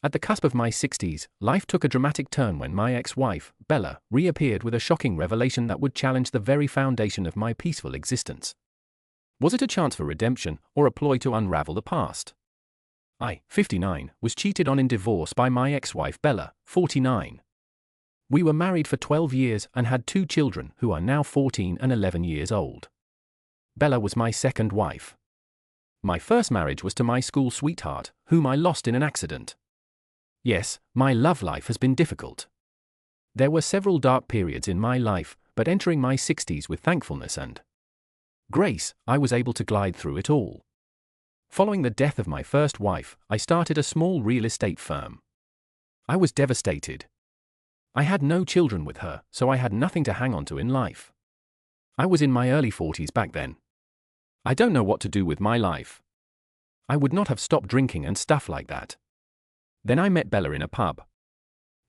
At the cusp of my 60s, life took a dramatic turn when my ex-wife, Bella, reappeared with a shocking revelation that would challenge the very foundation of my peaceful existence. Was it a chance for redemption, or a ploy to unravel the past? I, 59, was cheated on in divorce by my ex-wife Bella, 49. We were married for 12 years and had 2 children who are now 14 and 11 years old. Bella was my second wife. My first marriage was to my school sweetheart, whom I lost in an accident. Yes, my love life has been difficult. There were several dark periods in my life, but entering my 60s with thankfulness and grace, I was able to glide through it all. Following the death of my first wife, I started a small real estate firm. I was devastated. I had no children with her, so I had nothing to hang on to in life. I was in my early 40s back then. I don't know what to do with my life. I would not have stopped drinking and stuff like that. Then I met Bella in a pub.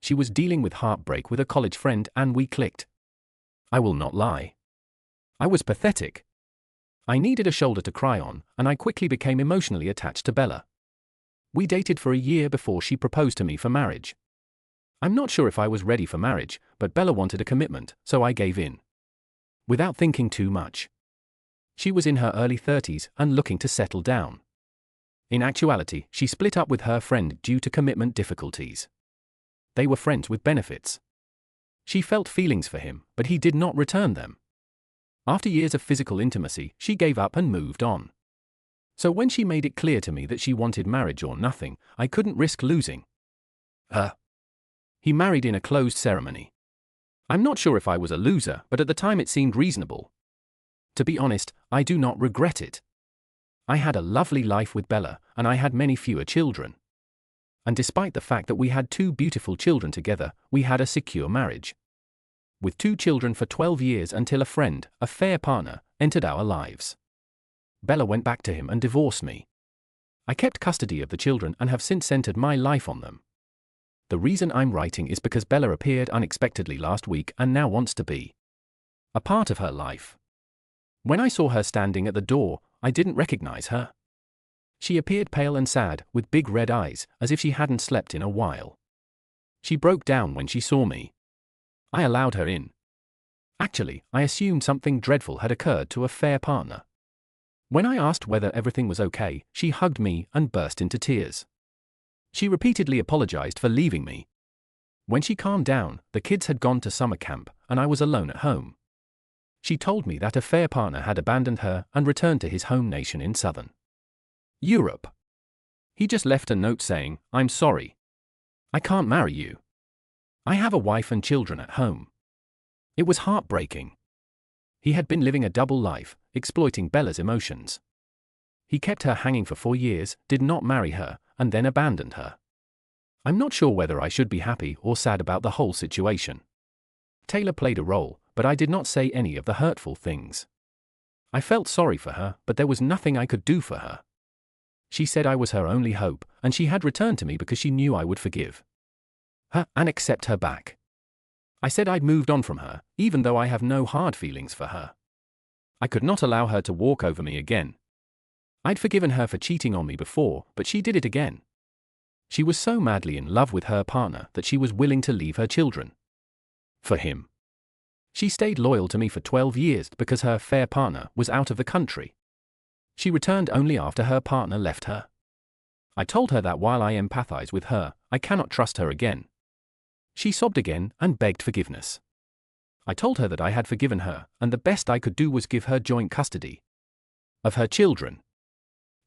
She was dealing with heartbreak with a college friend and we clicked. I will not lie. I was pathetic. I needed a shoulder to cry on, and I quickly became emotionally attached to Bella. We dated for a year before she proposed to me for marriage. I'm not sure if I was ready for marriage, but Bella wanted a commitment, so I gave in. Without thinking too much. She was in her early 30s and looking to settle down. In actuality, she split up with her friend due to commitment difficulties. They were friends with benefits. She felt feelings for him, but he did not return them. After years of physical intimacy, she gave up and moved on. So when she made it clear to me that she wanted marriage or nothing, I couldn't risk losing her. He married in a closed ceremony. I'm not sure if I was a loser, but at the time it seemed reasonable. To be honest, I do not regret it. I had a lovely life with Bella, and I had many fewer children. And despite the fact that we had 2 beautiful children together, we had a secure marriage. With 2 children for 12 years until a friend, a fair partner, entered our lives. Bella went back to him and divorced me. I kept custody of the children and have since centered my life on them. The reason I'm writing is because Bella appeared unexpectedly last week and now wants to be a part of her life. When I saw her standing at the door, I didn't recognize her. She appeared pale and sad, with big red eyes, as if she hadn't slept in a while. She broke down when she saw me. I allowed her in. Actually, I assumed something dreadful had occurred to a fair partner. When I asked whether everything was okay, she hugged me and burst into tears. She repeatedly apologized for leaving me. When she calmed down, the kids had gone to summer camp, and I was alone at home. She told me that a fair partner had abandoned her and returned to his home nation in southern Europe. He just left a note saying, "I'm sorry. I can't marry you. I have a wife and children at home." It was heartbreaking. He had been living a double life, exploiting Bella's emotions. He kept her hanging for 4 years, did not marry her, and then abandoned her. I'm not sure whether I should be happy or sad about the whole situation. Taylor played a role, but I did not say any of the hurtful things. I felt sorry for her, but there was nothing I could do for her. She said I was her only hope, and she had returned to me because she knew I would forgive her and accept her back. I said I'd moved on from her, even though I have no hard feelings for her. I could not allow her to walk over me again. I'd forgiven her for cheating on me before, but she did it again. She was so madly in love with her partner that she was willing to leave her children for him. She stayed loyal to me for 12 years because her fair partner was out of the country. She returned only after her partner left her. I told her that while I empathize with her, I cannot trust her again. She sobbed again and begged forgiveness. I told her that I had forgiven her, and the best I could do was give her joint custody of her children.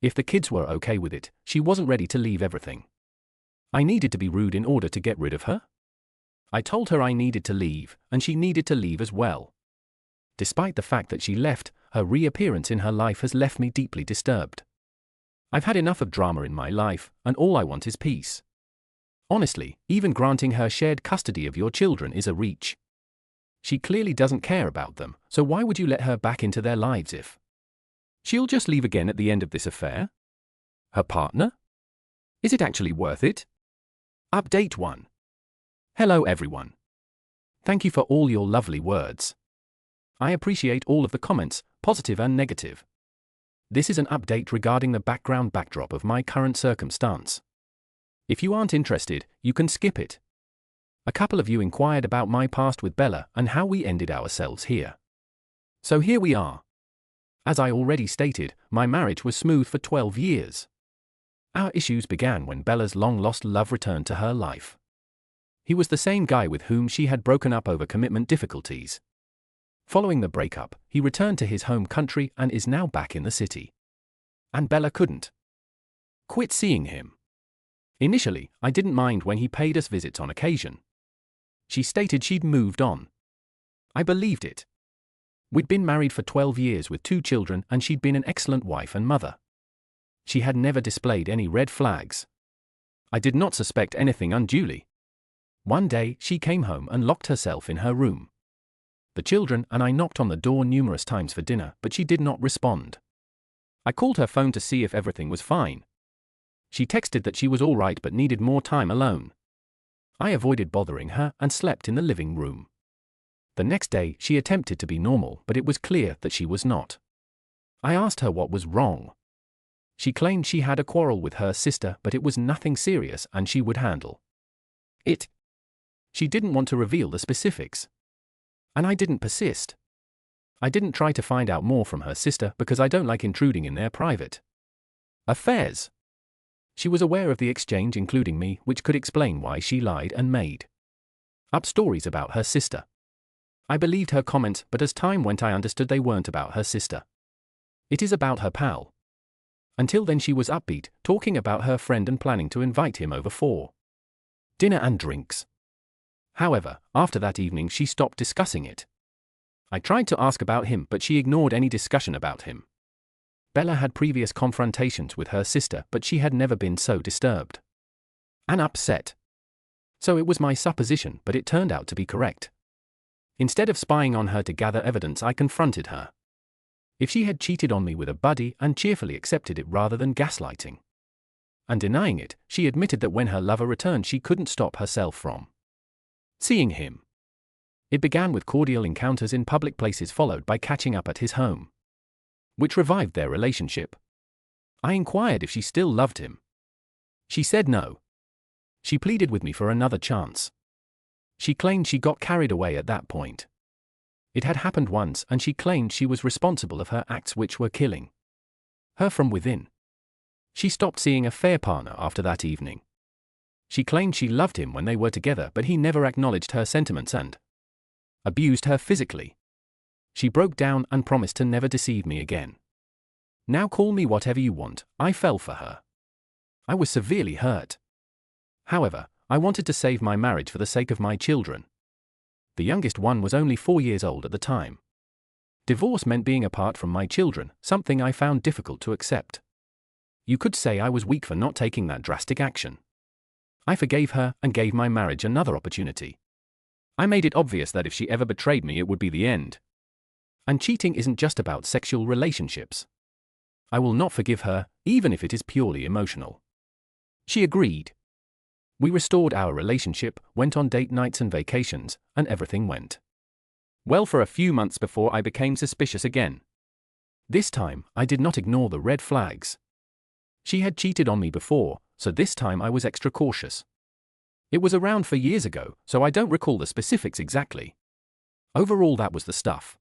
If the kids were okay with it, she wasn't ready to leave everything. I needed to be rude in order to get rid of her? I told her I needed to leave, and she needed to leave as well. Despite the fact that she left, her reappearance in her life has left me deeply disturbed. I've had enough of drama in my life, and all I want is peace. Honestly, even granting her shared custody of your children is a reach. She clearly doesn't care about them, so why would you let her back into their lives if she'll just leave again at the end of this affair? Her partner? Is it actually worth it? Update 1. Hello everyone. Thank you for all your lovely words. I appreciate all of the comments, positive and negative. This is an update regarding the background backdrop of my current circumstance. If you aren't interested, you can skip it. A couple of you inquired about my past with Bella and how we ended ourselves here. So here we are. As I already stated, my marriage was smooth for 12 years. Our issues began when Bella's long-lost love returned to her life. He was the same guy with whom she had broken up over commitment difficulties. Following the breakup, he returned to his home country and is now back in the city. And Bella couldn't quit seeing him. Initially, I didn't mind when he paid us visits on occasion. She stated she'd moved on. I believed it. We'd been married for 12 years with 2 children and she'd been an excellent wife and mother. She had never displayed any red flags. I did not suspect anything unduly. One day, she came home and locked herself in her room. The children and I knocked on the door numerous times for dinner, but she did not respond. I called her phone to see if everything was fine. She texted that she was all right but needed more time alone. I avoided bothering her and slept in the living room. The next day, she attempted to be normal, but it was clear that she was not. I asked her what was wrong. She claimed she had a quarrel with her sister, but it was nothing serious and she would handle it. She didn't want to reveal the specifics. And I didn't persist. I didn't try to find out more from her sister because I don't like intruding in their private affairs. She was aware of the exchange, including me, which could explain why she lied and made up stories about her sister. I believed her comments, but as time went I understood they weren't about her sister. It is about her pal. Until then she was upbeat, talking about her friend and planning to invite him over for dinner and drinks. However, after that evening she stopped discussing it. I tried to ask about him, but she ignored any discussion about him. Bella had previous confrontations with her sister, but she had never been so disturbed and upset. So it was my supposition, but it turned out to be correct. Instead of spying on her to gather evidence, I confronted her. If she had cheated on me with a buddy and cheerfully accepted it rather than gaslighting and denying it, she admitted that when her lover returned she couldn't stop herself from seeing him. It began with cordial encounters in public places followed by catching up at his home, which revived their relationship. I inquired if she still loved him. She said no. She pleaded with me for another chance. She claimed she got carried away at that point. It had happened once and she claimed she was responsible of her acts which were killing her from within. She stopped seeing a fair partner after that evening. She claimed she loved him when they were together, but he never acknowledged her sentiments and abused her physically. She broke down and promised to never deceive me again. Now call me whatever you want, I fell for her. I was severely hurt. However, I wanted to save my marriage for the sake of my children. The youngest one was only 4 years old at the time. Divorce meant being apart from my children, something I found difficult to accept. You could say I was weak for not taking that drastic action. I forgave her and gave my marriage another opportunity. I made it obvious that if she ever betrayed me it would be the end. And cheating isn't just about sexual relationships. I will not forgive her, even if it is purely emotional. She agreed. We restored our relationship, went on date nights and vacations, and everything went well for a few months before I became suspicious again. This time, I did not ignore the red flags. She had cheated on me before, so this time I was extra cautious. It was around 4 years ago, so I don't recall the specifics exactly. Overall, that was the stuff.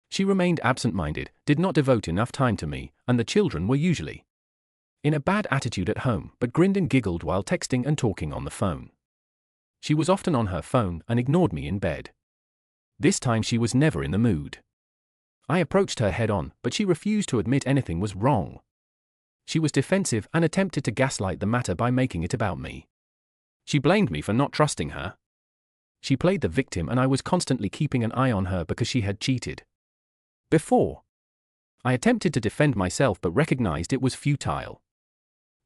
She remained absent-minded, did not devote enough time to me, and the children were usually in a bad attitude at home, but grinned and giggled while texting and talking on the phone. She was often on her phone and ignored me in bed. This time she was never in the mood. I approached her head-on, but she refused to admit anything was wrong. She was defensive and attempted to gaslight the matter by making it about me. She blamed me for not trusting her. She played the victim and I was constantly keeping an eye on her because she had cheated before. I attempted to defend myself but recognized it was futile.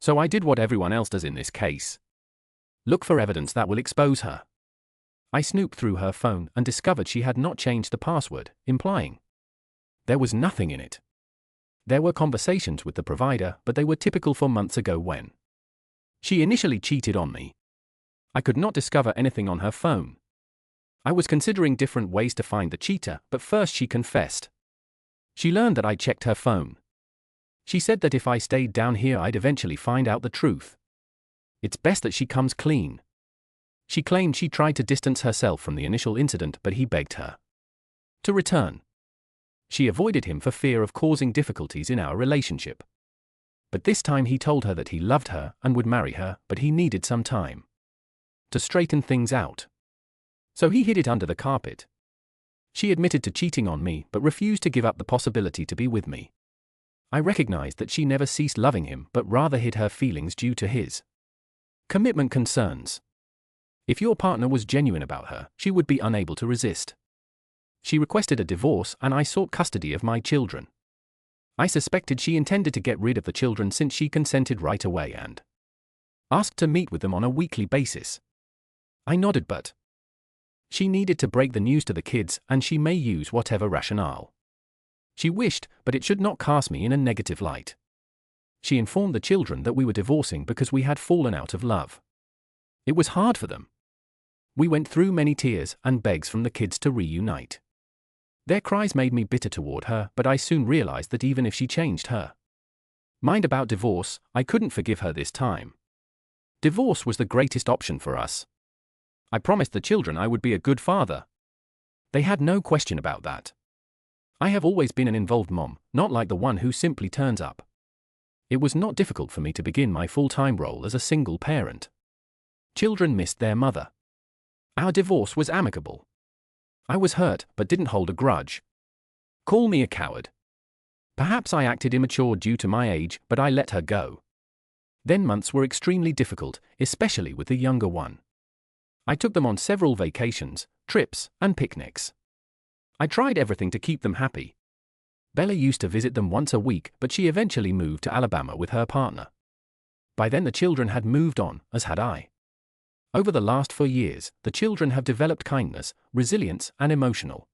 So I did what everyone else does in this case. Look for evidence that will expose her. I snooped through her phone and discovered she had not changed the password, implying there was nothing in it. There were conversations with the provider, but they were typical for months ago when she initially cheated on me. I could not discover anything on her phone. I was considering different ways to find the cheater, but first she confessed. She learned that I checked her phone. She said that if I stayed down here I'd eventually find out the truth. It's best that she comes clean. She claimed she tried to distance herself from the initial incident, but he begged her to return. She avoided him for fear of causing difficulties in our relationship. But this time he told her that he loved her and would marry her, but he needed some time to straighten things out. So he hid it under the carpet. She admitted to cheating on me, but refused to give up the possibility to be with me. I recognized that she never ceased loving him, but rather hid her feelings due to his commitment concerns. If your partner was genuine about her, she would be unable to resist. She requested a divorce, and I sought custody of my children. I suspected she intended to get rid of the children since she consented right away and asked to meet with them on a weekly basis. I nodded, but she needed to break the news to the kids, and she may use whatever rationale she wished, but it should not cast me in a negative light. She informed the children that we were divorcing because we had fallen out of love. It was hard for them. We went through many tears and begs from the kids to reunite. Their cries made me bitter toward her, but I soon realized that even if she changed her mind about divorce, I couldn't forgive her this time. Divorce was the greatest option for us. I promised the children I would be a good father. They had no question about that. I have always been an involved mom, not like the one who simply turns up. It was not difficult for me to begin my full-time role as a single parent. Children missed their mother. Our divorce was amicable. I was hurt, but didn't hold a grudge. Call me a coward. Perhaps I acted immature due to my age, but I let her go. Then months were extremely difficult, especially with the younger one. I took them on several vacations, trips, and picnics. I tried everything to keep them happy. Bella used to visit them once a week, but she eventually moved to Alabama with her partner. By then the children had moved on, as had I. Over the last 4 years, the children have developed kindness, resilience, and emotional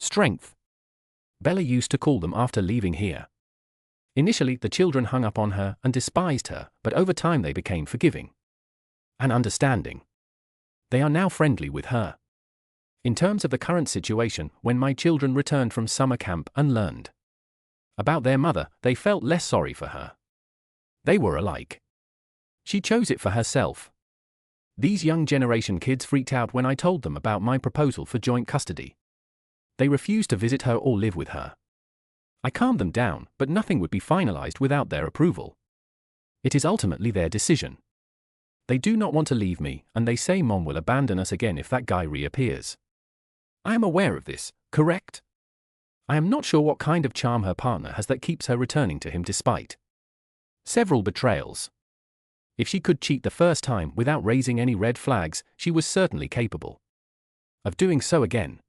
strength. Bella used to call them after leaving here. Initially, the children hung up on her and despised her, but over time they became forgiving and understanding. They are now friendly with her. In terms of the current situation, when my children returned from summer camp and learned about their mother, they felt less sorry for her. They were alike. She chose it for herself. These young generation kids freaked out when I told them about my proposal for joint custody. They refused to visit her or live with her. I calmed them down, but nothing would be finalized without their approval. It is ultimately their decision. They do not want to leave me, and they say Mom will abandon us again if that guy reappears. I am aware of this, correct? I am not sure what kind of charm her partner has that keeps her returning to him despite several betrayals. If she could cheat the first time without raising any red flags, she was certainly capable of doing so again.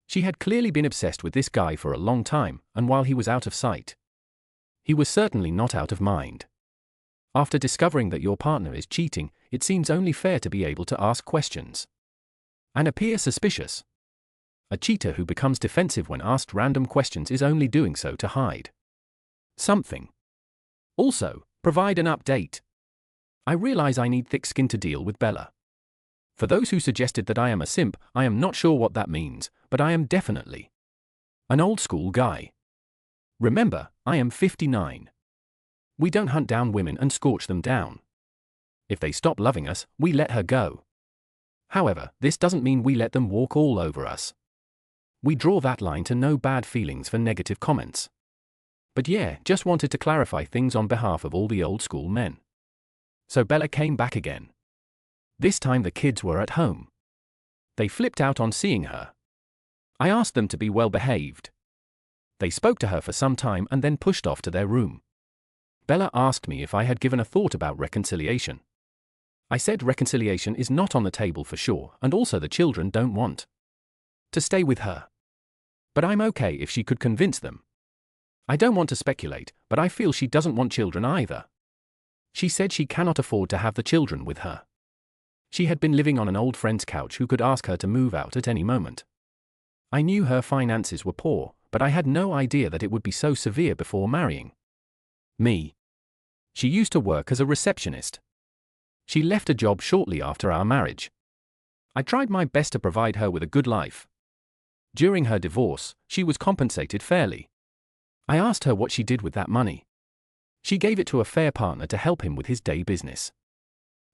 She had clearly been obsessed with this guy for a long time, and while he was out of sight, he was certainly not out of mind. After discovering that your partner is cheating, it seems only fair to be able to ask questions and appear suspicious. A cheater who becomes defensive when asked random questions is only doing so to hide something. Also, provide an update. I realize I need thick skin to deal with Bella. For those who suggested that I am a simp, I am not sure what that means, but I am definitely an old school guy. Remember, I am 59. We don't hunt down women and scorch them down. If they stop loving us, we let her go. However, this doesn't mean we let them walk all over us. We draw that line to no bad feelings for negative comments. But yeah, just wanted to clarify things on behalf of all the old school men. So Bella came back again. This time the kids were at home. They flipped out on seeing her. I asked them to be well behaved. They spoke to her for some time and then pushed off to their room. Bella asked me if I had given a thought about reconciliation. I said reconciliation is not on the table for sure, and also the children don't want to stay with her. But I'm okay if she could convince them. I don't want to speculate, but I feel she doesn't want children either. She said she cannot afford to have the children with her. She had been living on an old friend's couch who could ask her to move out at any moment. I knew her finances were poor, but I had no idea that it would be so severe before marrying me. She used to work as a receptionist. She left a job shortly after our marriage. I tried my best to provide her with a good life. During her divorce, she was compensated fairly. I asked her what she did with that money. She gave it to a fair partner to help him with his day business.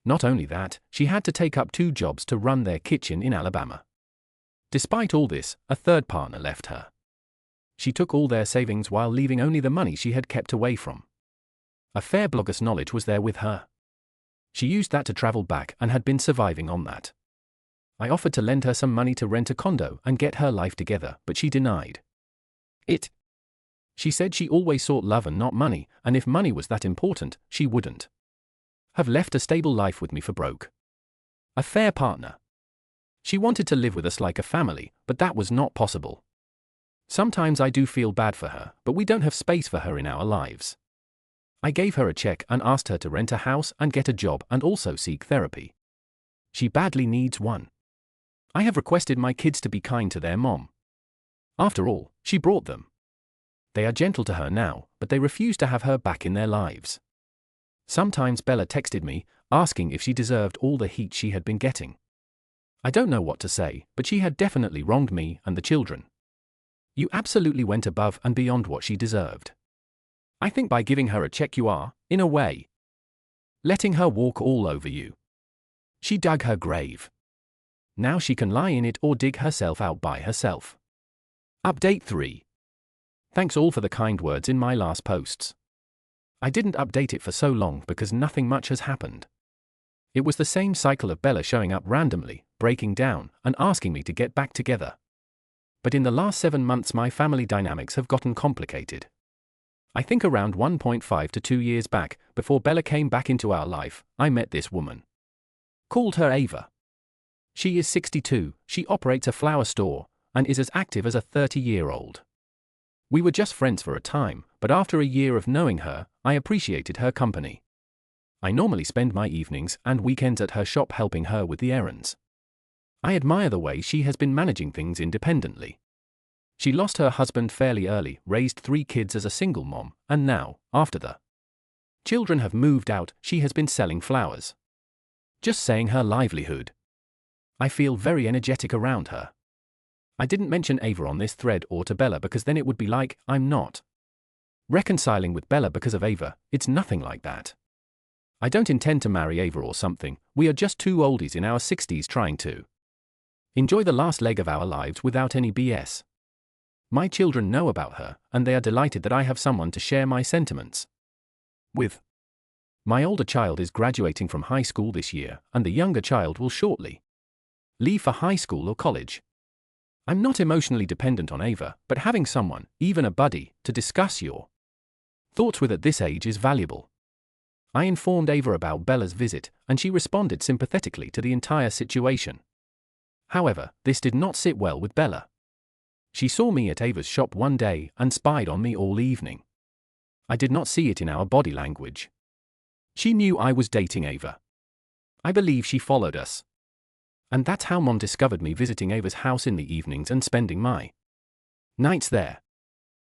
Not only that, she had to take up 2 jobs to run their kitchen in Alabama. Despite all this, a third partner left her. She took all their savings while leaving only the money she had kept away from. A fair blogger's knowledge was there with her. She used that to travel back and had been surviving on that. I offered to lend her some money to rent a condo and get her life together, but she denied it. She said she always sought love and not money, and if money was that important, she wouldn't have left a stable life with me for broke. A fair partner. She wanted to live with us like a family, but that was not possible. Sometimes I do feel bad for her, but we don't have space for her in our lives. I gave her a check and asked her to rent a house and get a job and also seek therapy. She badly needs one. I have requested my kids to be kind to their mom. After all, she brought them. They are gentle to her now, but they refuse to have her back in their lives. Sometimes Bella texted me, asking if she deserved all the heat she had been getting. I don't know what to say, but she had definitely wronged me and the children. You absolutely went above and beyond what she deserved. I think by giving her a check you are, in a way, letting her walk all over you. She dug her grave. Now she can lie in it or dig herself out by herself. Update 3. Thanks all for the kind words in my last posts. I didn't update it for so long because nothing much has happened. It was the same cycle of Bella showing up randomly, breaking down, and asking me to get back together. But in the last 7 months my family dynamics have gotten complicated. I think around 1.5 to 2 years back, before Bella came back into our life, I met this woman. Called her Ava. She is 62, she operates a flower store, and is as active as a 30-year-old. We were just friends for a time, but after a year of knowing her, I appreciated her company. I normally spend my evenings and weekends at her shop helping her with the errands. I admire the way she has been managing things independently. She lost her husband fairly early, raised 3 kids as a single mom, and now, after the children have moved out, she has been selling flowers. Just saying her livelihood. I feel very energetic around her. I didn't mention Ava on this thread or to Bella because then it would be like, I'm not reconciling with Bella because of Ava. It's nothing like that. I don't intend to marry Ava or something, we are just 2 oldies in our 60s trying to enjoy the last leg of our lives without any BS. My children know about her, and they are delighted that I have someone to share my sentiments with. My older child is graduating from high school this year, and the younger child will shortly leave for high school or college. I'm not emotionally dependent on Ava, but having someone, even a buddy, to discuss your thoughts with at this age is valuable. I informed Ava about Bella's visit, and she responded sympathetically to the entire situation. However, this did not sit well with Bella. She saw me at Ava's shop one day and spied on me all evening. I did not see it in our body language. She knew I was dating Ava. I believe she followed us. And that's how Mom discovered me visiting Ava's house in the evenings and spending my nights there.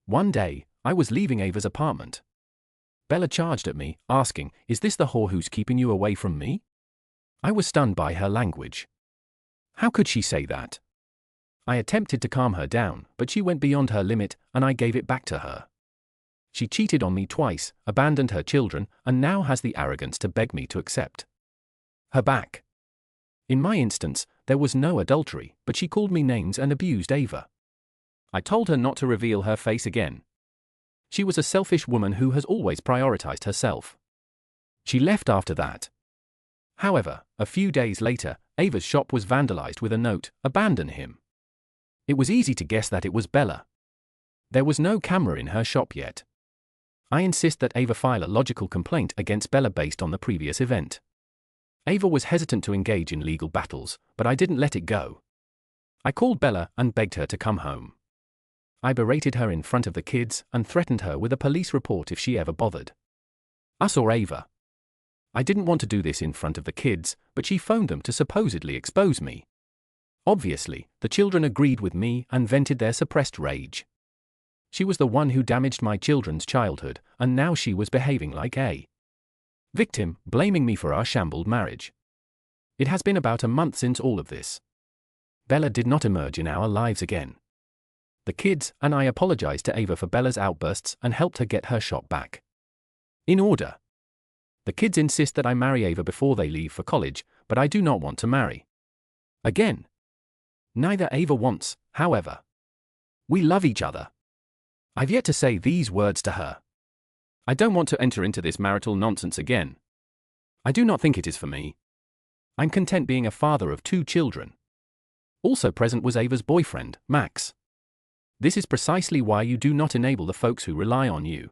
One day, I was leaving Ava's apartment. Bella charged at me, asking, "Is this the whore who's keeping you away from me?" I was stunned by her language. How could she say that? I attempted to calm her down, but she went beyond her limit, and I gave it back to her. She cheated on me twice, abandoned her children, and now has the arrogance to beg me to accept her back. In my instance, there was no adultery, but she called me names and abused Ava. I told her not to reveal her face again. She was a selfish woman who has always prioritized herself. She left after that. However, a few days later, Ava's shop was vandalized with a note, "Abandon him." It was easy to guess that it was Bella. There was no camera in her shop yet. I insist that Ava file a logical complaint against Bella based on the previous event. Ava was hesitant to engage in legal battles, but I didn't let it go. I called Bella and begged her to come home. I berated her in front of the kids and threatened her with a police report if she ever bothered us or Ava. I didn't want to do this in front of the kids, but she phoned them to supposedly expose me. Obviously, the children agreed with me and vented their suppressed rage. She was the one who damaged my children's childhood, and now she was behaving like a victim, blaming me for our shambled marriage. It has been about a month since all of this. Bella did not emerge in our lives again. The kids and I apologized to Ava for Bella's outbursts and helped her get her shop back in order. The kids insist that I marry Ava before they leave for college, but I do not want to marry. Again. Neither Ava wants, however. We love each other. I've yet to say these words to her. I don't want to enter into this marital nonsense again. I do not think it is for me. I'm content being a father of 2 children. Also present was Ava's boyfriend, Max. This is precisely why you do not enable the folks who rely on you.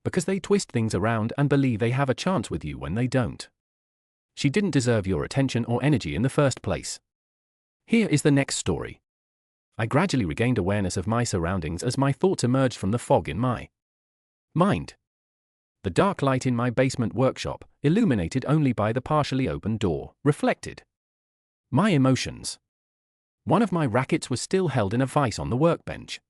Because they twist things around and believe they have a chance with you when they don't. She didn't deserve your attention or energy in the first place. Here is the next story. I gradually regained awareness of my surroundings as my thoughts emerged from the fog in my mind. The dark light in my basement workshop, illuminated only by the partially open door, reflected my emotions. One of my rackets was still held in a vise on the workbench.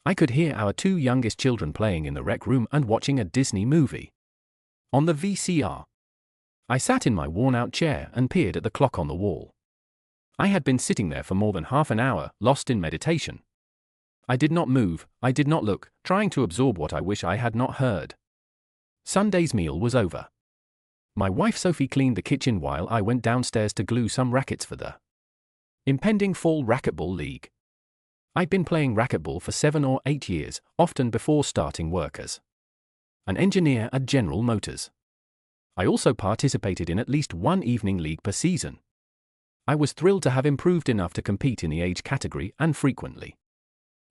I could hear our 2 youngest children playing in the rec room and watching a Disney movie on the VCR. I sat in my worn-out chair and peered at the clock on the wall. I had been sitting there for more than half an hour, lost in meditation. I did not move, I did not look, trying to absorb what I wish I had not heard. Sunday's meal was over. My wife Sophie cleaned the kitchen while I went downstairs to glue some rackets for the impending fall racquetball league. I'd been playing racquetball for 7 or 8 years, often before starting work as an engineer at General Motors. I also participated in at least 1 evening league per season. I was thrilled to have improved enough to compete in the age category and frequently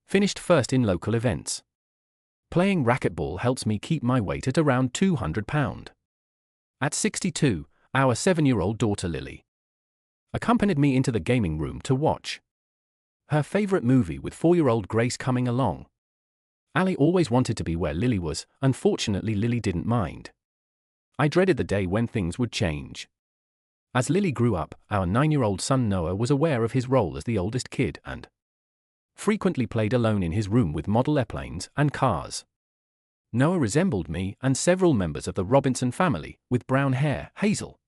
finished first in local events. Playing racquetball helps me keep my weight at around 200 pounds. At 62, our 7-year-old daughter Lily accompanied me into the gaming room to watch her favorite movie with 4-year-old Grace coming along. Ali always wanted to be where Lily was, unfortunately Lily didn't mind. I dreaded the day when things would change. As Lily grew up, our 9-year-old son Noah was aware of his role as the oldest kid and frequently played alone in his room with model airplanes and cars. Noah resembled me and several members of the Robinson family, with brown hair, hazel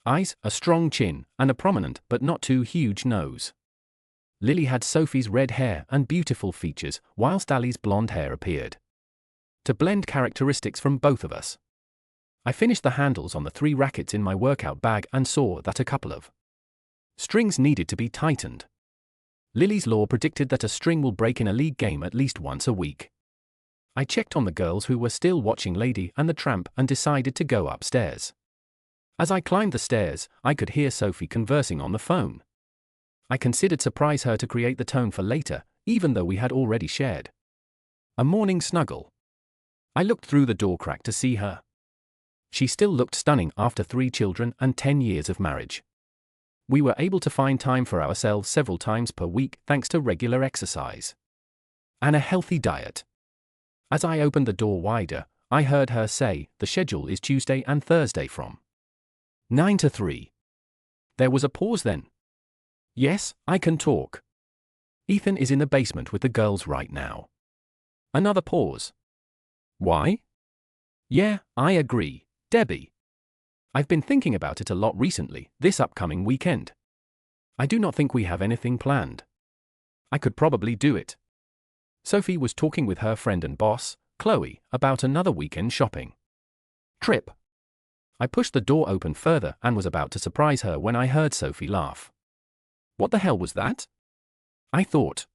eyes, a strong chin, and a prominent but not too huge nose. Lily had Sophie's red hair and beautiful features, whilst Ali's blonde hair appeared to blend characteristics from both of us. I finished the handles on the 3 rackets in my workout bag and saw that a couple of strings needed to be tightened. Lily's law predicted that a string will break in a league game at least once a week. I checked on the girls who were still watching Lady and the Tramp and decided to go upstairs. As I climbed the stairs, I could hear Sophie conversing on the phone. I considered surprise her to create the tone for later, even though we had already shared a morning snuggle. I looked through the door crack to see her. She still looked stunning after 3 children and 10 years of marriage. We were able to find time for ourselves several times per week thanks to regular exercise and a healthy diet. As I opened the door wider, I heard her say, "The schedule is Tuesday and Thursday from 9 to 3. There was a pause then. "Yes, I can talk. Ethan is in the basement with the girls right now." Another pause. "Why?" "Yeah, I agree, Debbie. I've been thinking about it a lot recently, this upcoming weekend. I do not think we have anything planned. I could probably do it." Sophie was talking with her friend and boss, Chloe, about another weekend shopping trip. I pushed the door open further and was about to surprise her when I heard Sophie laugh. "What the hell was that?" I thought.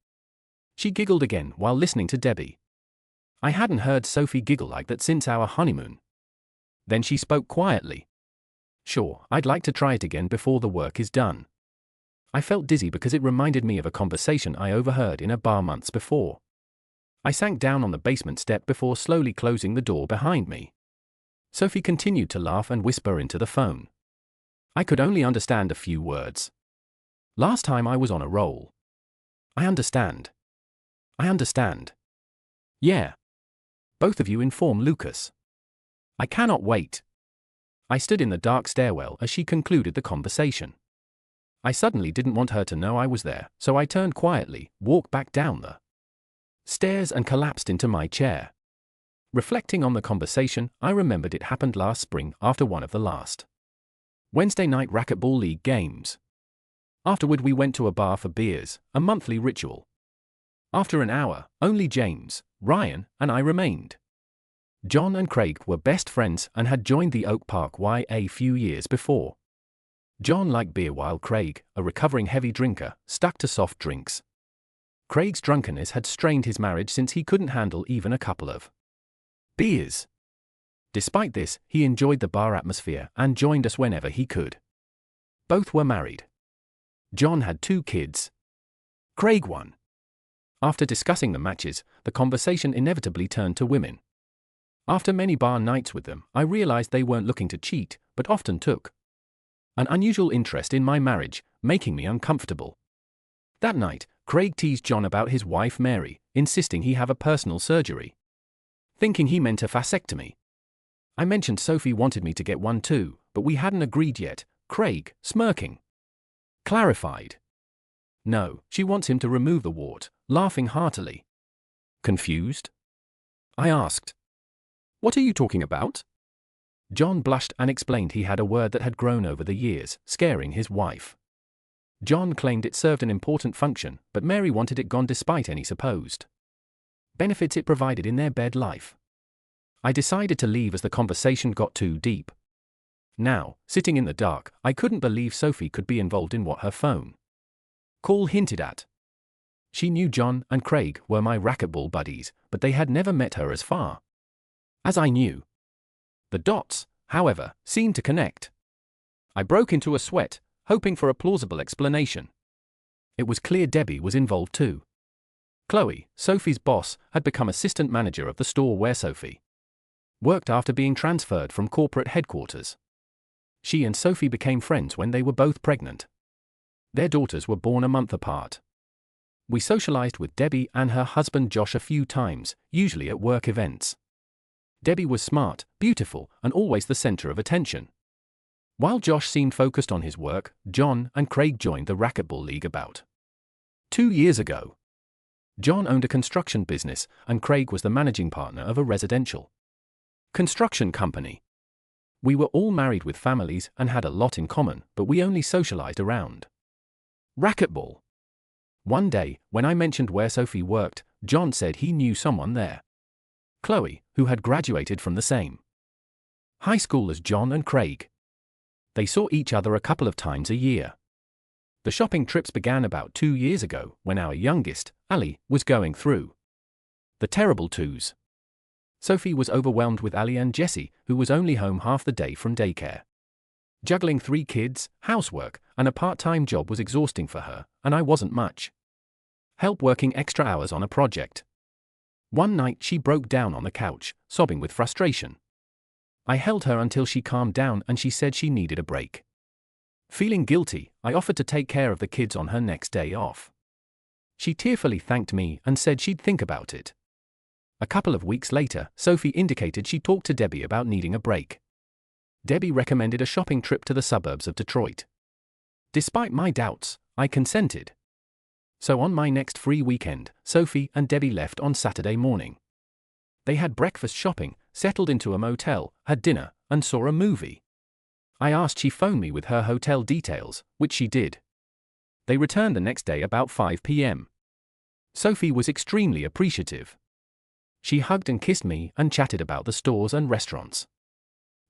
She giggled again while listening to Debbie. I hadn't heard Sophie giggle like that since our honeymoon. Then she spoke quietly. "Sure, I'd like to try it again before the work is done." I felt dizzy because it reminded me of a conversation I overheard in a bar months before. I sank down on the basement step before slowly closing the door behind me. Sophie continued to laugh and whisper into the phone. I could only understand a few words. "Last time I was on a roll." "I understand. I understand." "Yeah. Both of you inform Lucas." "I cannot wait." I stood in the dark stairwell as she concluded the conversation. I suddenly didn't want her to know I was there, so I turned quietly, walked back down the stairs and collapsed into my chair. Reflecting on the conversation, I remembered it happened last spring after one of the last Wednesday night racquetball league games. Afterward we went to a bar for beers, a monthly ritual. After an hour, only James, Ryan, and I remained. John and Craig were best friends and had joined the Oak Park YA a few years before. John liked beer while Craig, a recovering heavy drinker, stuck to soft drinks. Craig's drunkenness had strained his marriage since he couldn't handle even a couple of beers. Despite this, he enjoyed the bar atmosphere and joined us whenever he could. Both were married. John had 2 kids. Craig one. After discussing the matches, the conversation inevitably turned to women. After many bar nights with them, I realized they weren't looking to cheat, but often took an unusual interest in my marriage, making me uncomfortable. That night, Craig teased John about his wife Mary, insisting he have a personal surgery. Thinking he meant a vasectomy. I mentioned Sophie wanted me to get one too, but we hadn't agreed yet. Craig, smirking, clarified. No, she wants him to remove the wart, laughing heartily. Confused? I asked. What are you talking about? John blushed and explained he had a word that had grown over the years, scaring his wife. John claimed it served an important function, but Mary wanted it gone despite any supposed benefits it provided in their bed life. I decided to leave as the conversation got too deep. Now, sitting in the dark, I couldn't believe Sophie could be involved in what her phone call hinted at. She knew John and Craig were my racquetball buddies, but they had never met her as far as I knew. The dots, however, seemed to connect. I broke into a sweat, hoping for a plausible explanation. It was clear Debbie was involved too. Chloe, Sophie's boss, had become assistant manager of the store where Sophie worked after being transferred from corporate headquarters. She and Sophie became friends when they were both pregnant. Their daughters were born a month apart. We socialized with Debbie and her husband Josh a few times, usually at work events. Debbie was smart, beautiful, and always the center of attention. While Josh seemed focused on his work, John and Craig joined the racquetball league about 2 years ago. John owned a construction business, and Craig was the managing partner of a residential construction company. We were all married with families and had a lot in common, but we only socialized around racquetball. One day, when I mentioned where Sophie worked, John said he knew someone there. Chloe, who had graduated from the same high school as John and Craig. They saw each other a couple of times a year. The shopping trips began about 2 years ago, when our youngest, Ali, was going through the terrible twos. Sophie was overwhelmed with Ali, and Jessie, who was only home half the day from daycare. Juggling 3 kids, housework, and a part-time job was exhausting for her, and I wasn't much help working extra hours on a project. One night she broke down on the couch, sobbing with frustration. I held her until she calmed down and she said she needed a break. Feeling guilty, I offered to take care of the kids on her next day off. She tearfully thanked me and said she'd think about it. A couple of weeks later, Sophie indicated she talked to Debbie about needing a break. Debbie recommended a shopping trip to the suburbs of Detroit. Despite my doubts, I consented. So on my next free weekend, Sophie and Debbie left on Saturday morning. They had breakfast shopping, settled into a motel, had dinner, and saw a movie. I asked she phone me with her hotel details, which she did. They returned the next day about 5 p.m. Sophie was extremely appreciative. She hugged and kissed me and chatted about the stores and restaurants.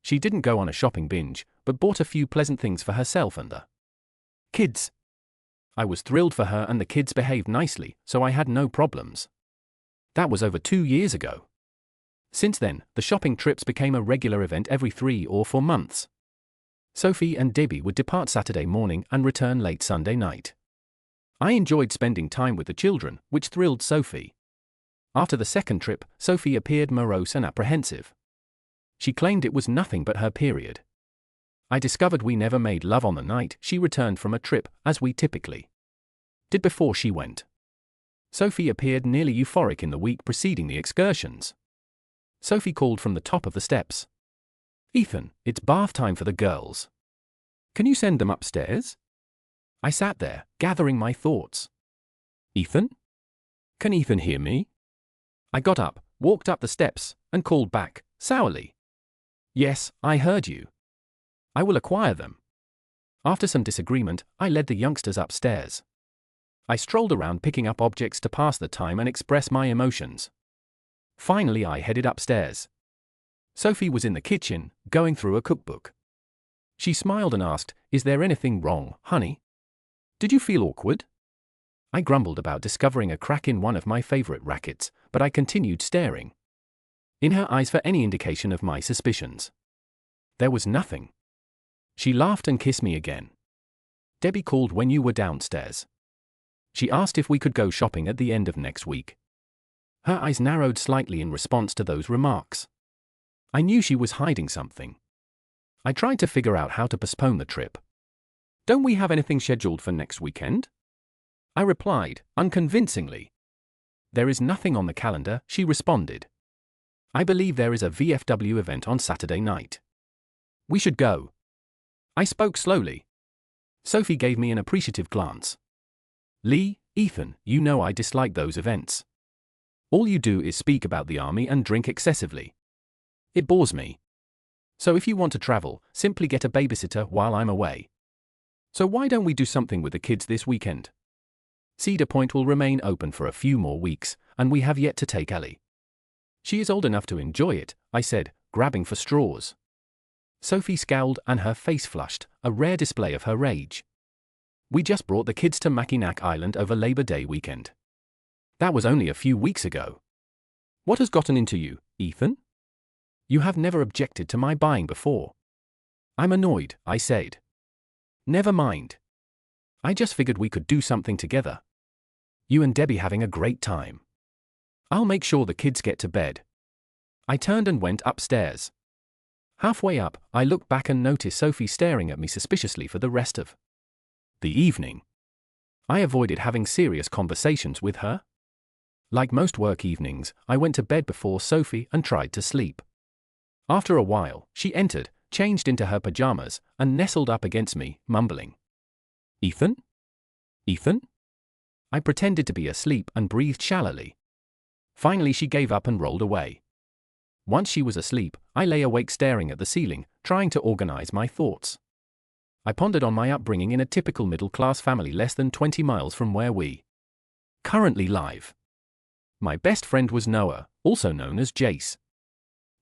She didn't go on a shopping binge, but bought a few pleasant things for herself and the kids. I was thrilled for her, and the kids behaved nicely, so I had no problems. That was over 2 years ago. Since then, the shopping trips became a regular event every 3 or 4 months. Sophie and Debbie would depart Saturday morning and return late Sunday night. I enjoyed spending time with the children, which thrilled Sophie. After the second trip, Sophie appeared morose and apprehensive. She claimed it was nothing but her period. I discovered we never made love on the night she returned from a trip, as we typically did before she went. Sophie appeared nearly euphoric in the week preceding the excursions. Sophie called from the top of the steps. "Ethan, it's bath time for the girls. Can you send them upstairs?" I sat there, gathering my thoughts. "Ethan? Can Ethan hear me?" I got up, walked up the steps, and called back, sourly. "Yes, I heard you. I will acquire them." After some disagreement, I led the youngsters upstairs. I strolled around picking up objects to pass the time and express my emotions. Finally, I headed upstairs. Sophie was in the kitchen, going through a cookbook. She smiled and asked, "Is there anything wrong, honey? Did you feel awkward?" I grumbled about discovering a crack in one of my favorite rackets, but I continued staring in her eyes for any indication of my suspicions. There was nothing. She laughed and kissed me again. "Debbie called when you were downstairs. She asked if we could go shopping at the end of next week." Her eyes narrowed slightly in response to those remarks. I knew she was hiding something. I tried to figure out how to postpone the trip. "Don't we have anything scheduled for next weekend?" I replied, unconvincingly. "There is nothing on the calendar," she responded. "I believe there is a VFW event on Saturday night. We should go." I spoke slowly. Sophie gave me an appreciative glance. "Lee, Ethan, you know I dislike those events. All you do is speak about the army and drink excessively. It bores me. So if you want to travel, simply get a babysitter while I'm away. So why don't we do something with the kids this weekend? Cedar Point will remain open for a few more weeks, and we have yet to take Ellie. She is old enough to enjoy it," I said, grabbing for straws. Sophie scowled and her face flushed, a rare display of her rage. "We just brought the kids to Mackinac Island over Labor Day weekend. That was only a few weeks ago. What has gotten into you, Ethan? You have never objected to my buying before." "I'm annoyed," I said. "Never mind. I just figured we could do something together. You and Debbie having a great time. I'll make sure the kids get to bed." I turned and went upstairs. Halfway up, I looked back and noticed Sophie staring at me suspiciously for the rest of the evening. I avoided having serious conversations with her. Like most work evenings, I went to bed before Sophie and tried to sleep. After a while, she entered, changed into her pajamas, and nestled up against me, mumbling, "Ethan? Ethan?" I pretended to be asleep and breathed shallowly. Finally she gave up and rolled away. Once she was asleep, I lay awake staring at the ceiling, trying to organize my thoughts. I pondered on my upbringing in a typical middle-class family less than 20 miles from where we currently live. My best friend was Noah, also known as Jace.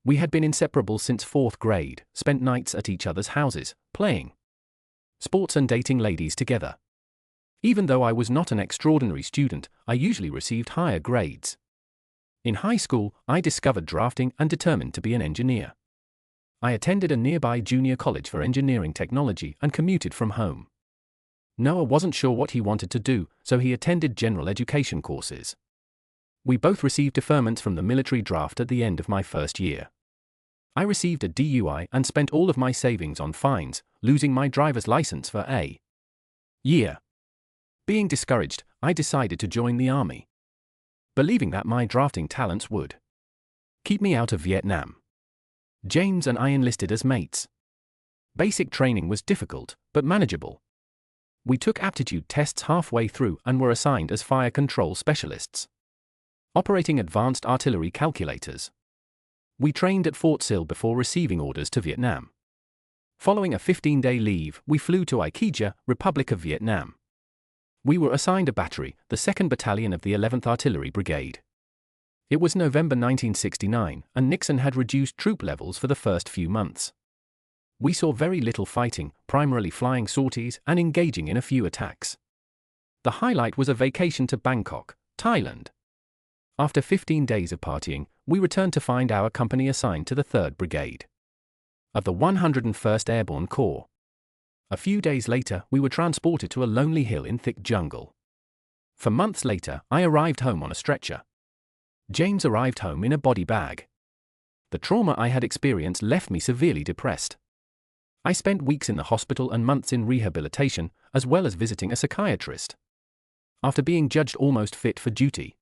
We had been inseparable since 4th grade, spent nights at each other's houses, playing sports and dating ladies together. Even though I was not an extraordinary student, I usually received higher grades. In high school, I discovered drafting and determined to be an engineer. I attended a nearby junior college for engineering technology and commuted from home. Noah wasn't sure what he wanted to do, so he attended general education courses. We both received deferments from the military draft at the end of my first year. I received a DUI and spent all of my savings on fines, losing my driver's license for a year. Being discouraged, I decided to join the army, believing that my drafting talents would keep me out of Vietnam. James and I enlisted as mates. Basic training was difficult, but manageable. We took aptitude tests halfway through and were assigned as fire control specialists, operating advanced artillery calculators. We trained at Fort Sill before receiving orders to Vietnam. Following a 15-day leave, we flew to Ai Kya, Republic of Vietnam. We were assigned a battery, the 2nd Battalion of the 11th Artillery Brigade. It was November 1969, and Nixon had reduced troop levels for the first few months. We saw very little fighting, primarily flying sorties and engaging in a few attacks. The highlight was a vacation to Bangkok, Thailand. After 15 days of partying, we returned to find our company assigned to the 3rd Brigade of the 101st Airborne Corps. A few days later, we were transported to a lonely hill in thick jungle. For months later, I arrived home on a stretcher. James arrived home in a body bag. The trauma I had experienced left me severely depressed. I spent weeks in the hospital and months in rehabilitation, as well as visiting a psychiatrist. After being judged almost fit for duty,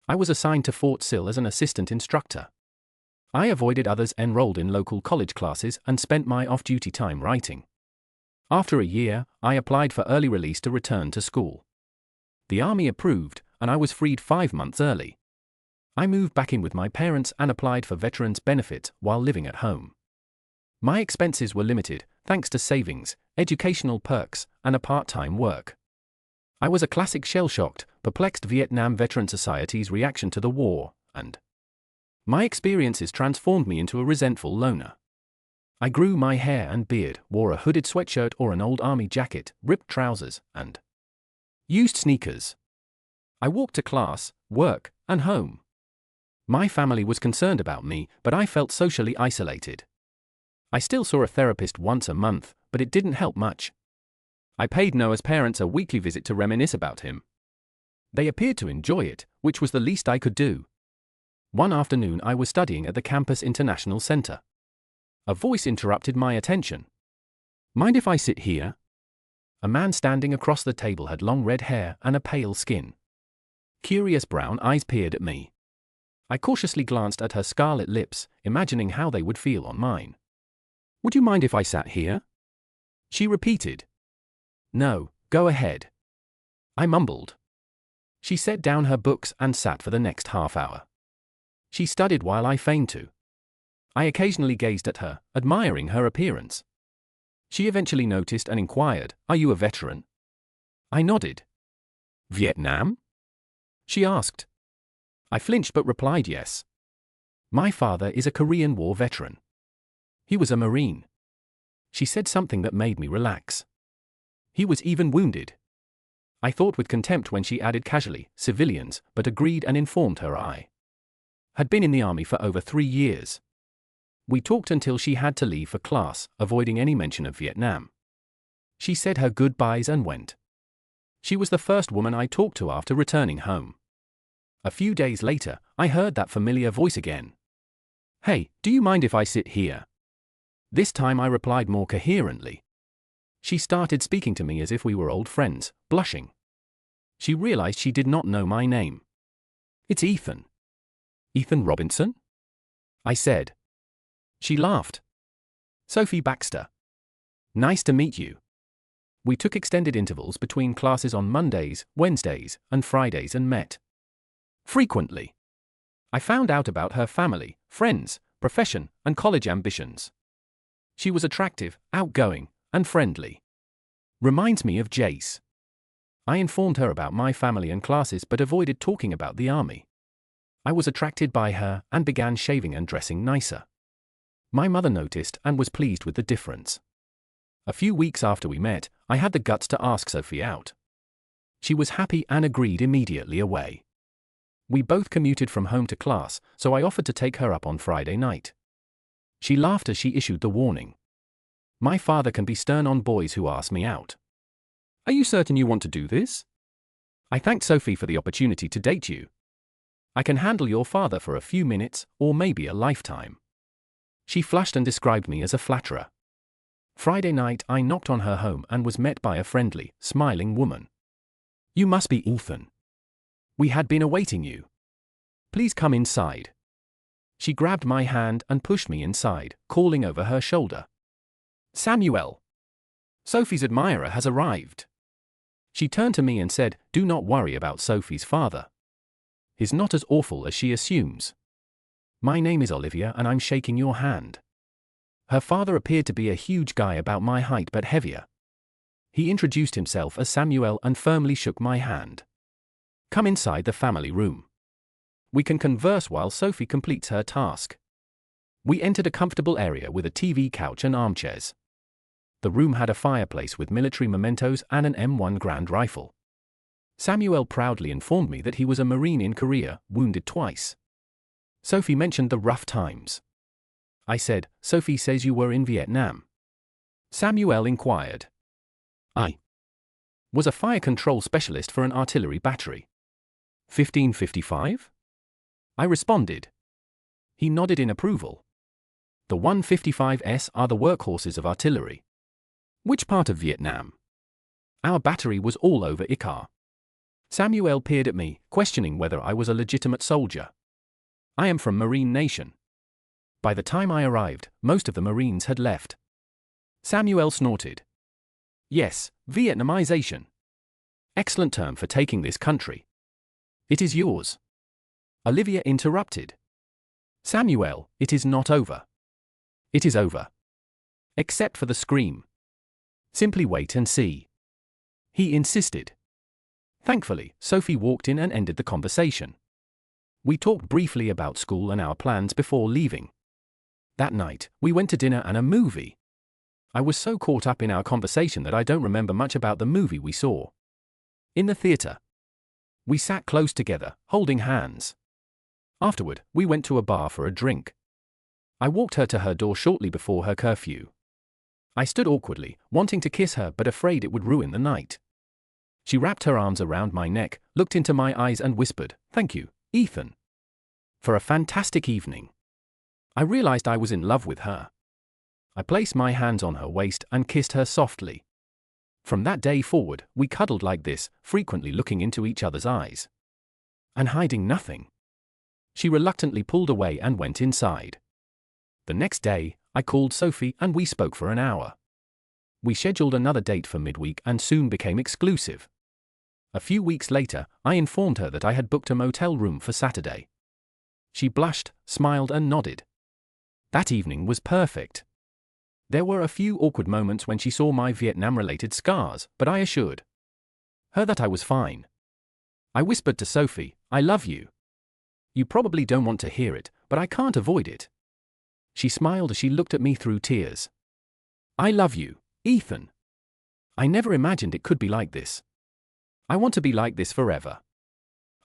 I was assigned to Fort Sill as an assistant instructor. I avoided others, enrolled in local college classes, and spent my off-duty time writing. After a year, I applied for early release to return to school. The Army approved, and I was freed 5 months early. I moved back in with my parents and applied for veterans' benefits while living at home. My expenses were limited, thanks to savings, educational perks, and a part-time work. I was a classic shell-shocked, perplexed Vietnam Veteran Society's reaction to the war, and My experiences transformed me into a resentful loner. I grew my hair and beard, wore a hooded sweatshirt or an old army jacket, ripped trousers, and used sneakers. I walked to class, work, and home. My family was concerned about me, but I felt socially isolated. I still saw a therapist once a month, but it didn't help much. I paid Noah's parents a weekly visit to reminisce about him. They appeared to enjoy it, which was the least I could do. One afternoon I was studying at the Campus International Center. A voice interrupted my attention. "Mind if I sit here?" A man standing across the table had long red hair and a pale skin. Curious brown eyes peered at me. I cautiously glanced at her scarlet lips, imagining how they would feel on mine. "Would you mind if I sat here?" She repeated. "No, go ahead." I mumbled. She set down her books and sat for the next half hour. She studied while I feigned to. I occasionally gazed at her, admiring her appearance. She eventually noticed and inquired, "Are you a veteran?" I nodded. "Vietnam?" she asked. I flinched but replied yes. "My father is a Korean War veteran. He was a Marine." She said something that made me relax. "He was even wounded." I thought with contempt when she added casually, "civilians," but agreed and informed her I had been in the army for over 3 years. We talked until she had to leave for class, avoiding any mention of Vietnam. She said her goodbyes and went. She was the first woman I talked to after returning home. A few days later, I heard that familiar voice again. "Hey, do you mind if I sit here?" This time I replied more coherently. She started speaking to me as if we were old friends, blushing. She realized she did not know my name. "It's Ethan." "Ethan Robinson?" I said. She laughed. "Sophie Baxter. Nice to meet you." We took extended intervals between classes on Mondays, Wednesdays, and Fridays and met frequently. I found out about her family, friends, profession, and college ambitions. She was attractive, outgoing, and friendly. Reminds me of Jace. I informed her about my family and classes but avoided talking about the army. I was attracted by her and began shaving and dressing nicer. My mother noticed and was pleased with the difference. A few weeks after we met, I had the guts to ask Sophie out. She was happy and agreed immediately away. We both commuted from home to class, so I offered to take her up on Friday night. She laughed as she issued the warning. "My father can be stern on boys who ask me out." "Are you certain you want to do this?" I thanked Sophie for the opportunity to date you. "I can handle your father for a few minutes, or maybe a lifetime." She flushed and described me as a flatterer. Friday night I knocked on her home and was met by a friendly, smiling woman. "You must be Ethan. We had been awaiting you. Please come inside." She grabbed my hand and pushed me inside, calling over her shoulder, "Samuel! Sophie's admirer has arrived." She turned to me and said, "Do not worry about Sophie's father. He's not as awful as she assumes. My name is Olivia and I'm shaking your hand." Her father appeared to be a huge guy about my height but heavier. He introduced himself as Samuel and firmly shook my hand. "Come inside the family room. We can converse while Sophie completes her task." We entered a comfortable area with a TV couch and armchairs. The room had a fireplace with military mementos and an M1 Grand rifle. Samuel proudly informed me that he was a Marine in Korea, wounded twice. Sophie mentioned the rough times. I said, "Sophie says you were in Vietnam." Samuel inquired. I was a fire control specialist for an artillery battery. 1555? I responded. He nodded in approval. The 155s are the workhorses of artillery. Which part of Vietnam? Our battery was all over ICAR. Samuel peered at me, questioning whether I was a legitimate soldier. I am from Marine Nation. By the time I arrived, most of the Marines had left. Samuel snorted. Yes, Vietnamization. Excellent term for taking this country. It is yours. Olivia interrupted. Samuel, it is not over. It is over. Except for the scream. Simply wait and see. He insisted. Thankfully, Sophie walked in and ended the conversation. We talked briefly about school and our plans before leaving. That night, we went to dinner and a movie. I was so caught up in our conversation that I don't remember much about the movie we saw. In the theater, we sat close together, holding hands. Afterward, we went to a bar for a drink. I walked her to her door shortly before her curfew. I stood awkwardly, wanting to kiss her but afraid it would ruin the night. She wrapped her arms around my neck, looked into my eyes and whispered, "Thank you, Ethan, for a fantastic evening." I realized I was in love with her. I placed my hands on her waist and kissed her softly. From that day forward, we cuddled like this, frequently looking into each other's eyes and hiding nothing. She reluctantly pulled away and went inside. The next day, I called Sophie and we spoke for an hour. We scheduled another date for midweek and soon became exclusive. A few weeks later, I informed her that I had booked a motel room for Saturday. She blushed, smiled and nodded. That evening was perfect. There were a few awkward moments when she saw my Vietnam-related scars, but I assured her that I was fine. I whispered to Sophie, "I love you. You probably don't want to hear it, but I can't avoid it." She smiled as she looked at me through tears. "I love you, Ethan. I never imagined it could be like this. I want to be like this forever."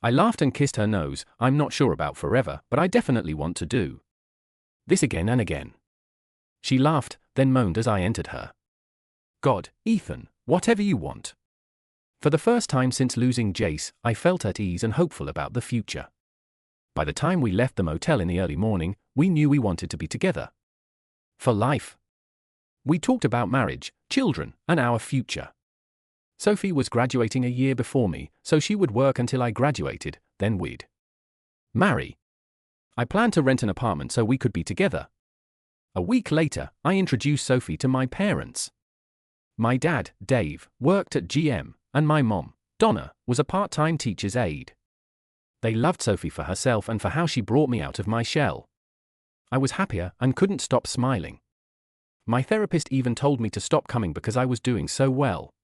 I laughed and kissed her nose. I'm not sure about forever, but I definitely want to do this again and again. She laughed, then moaned as I entered her. "God, Ethan, whatever you want." For the first time since losing Jace, I felt at ease and hopeful about the future. By the time we left the motel in the early morning, we knew we wanted to be together for life. We talked about marriage, children, and our future. Sophie was graduating a year before me, so she would work until I graduated, then we'd marry. I planned to rent an apartment so we could be together. A week later, I introduced Sophie to my parents. My dad, Dave, worked at GM, and my mom, Donna, was a part-time teacher's aide. They loved Sophie for herself and for how she brought me out of my shell. I was happier and couldn't stop smiling. My therapist even told me to stop coming because I was doing so well.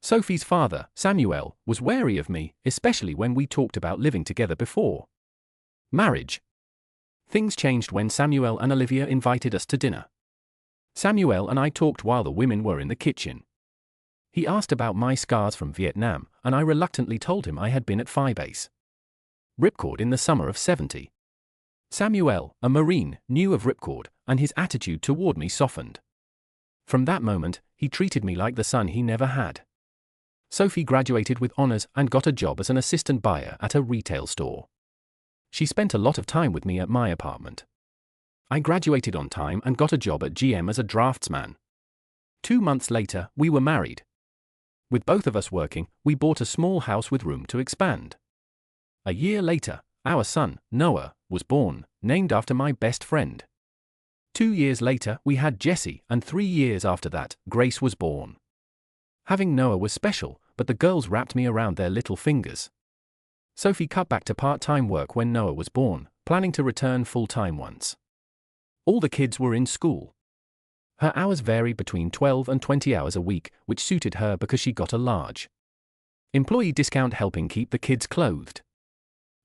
Sophie's father, Samuel, was wary of me, especially when we talked about living together before marriage. Things changed when Samuel and Olivia invited us to dinner. Samuel and I talked while the women were in the kitchen. He asked about my scars from Vietnam, and I reluctantly told him I had been at Phi Base Ripcord in the summer of '70. Samuel, a Marine, knew of Ripcord, and his attitude toward me softened. From that moment, he treated me like the son he never had. Sophie graduated with honors and got a job as an assistant buyer at a retail store. She spent a lot of time with me at my apartment. I graduated on time and got a job at GM as a draftsman. 2 months later, we were married. With both of us working, we bought a small house with room to expand. A year later, our son, Noah, was born, named after my best friend. 2 years later, we had Jesse, and 3 years after that, Grace was born. Having Noah was special, but the girls wrapped me around their little fingers. Sophie cut back to part-time work when Noah was born, planning to return full-time once all the kids were in school. Her hours varied between 12 and 20 hours a week, which suited her because she got a large employee discount helping keep the kids clothed.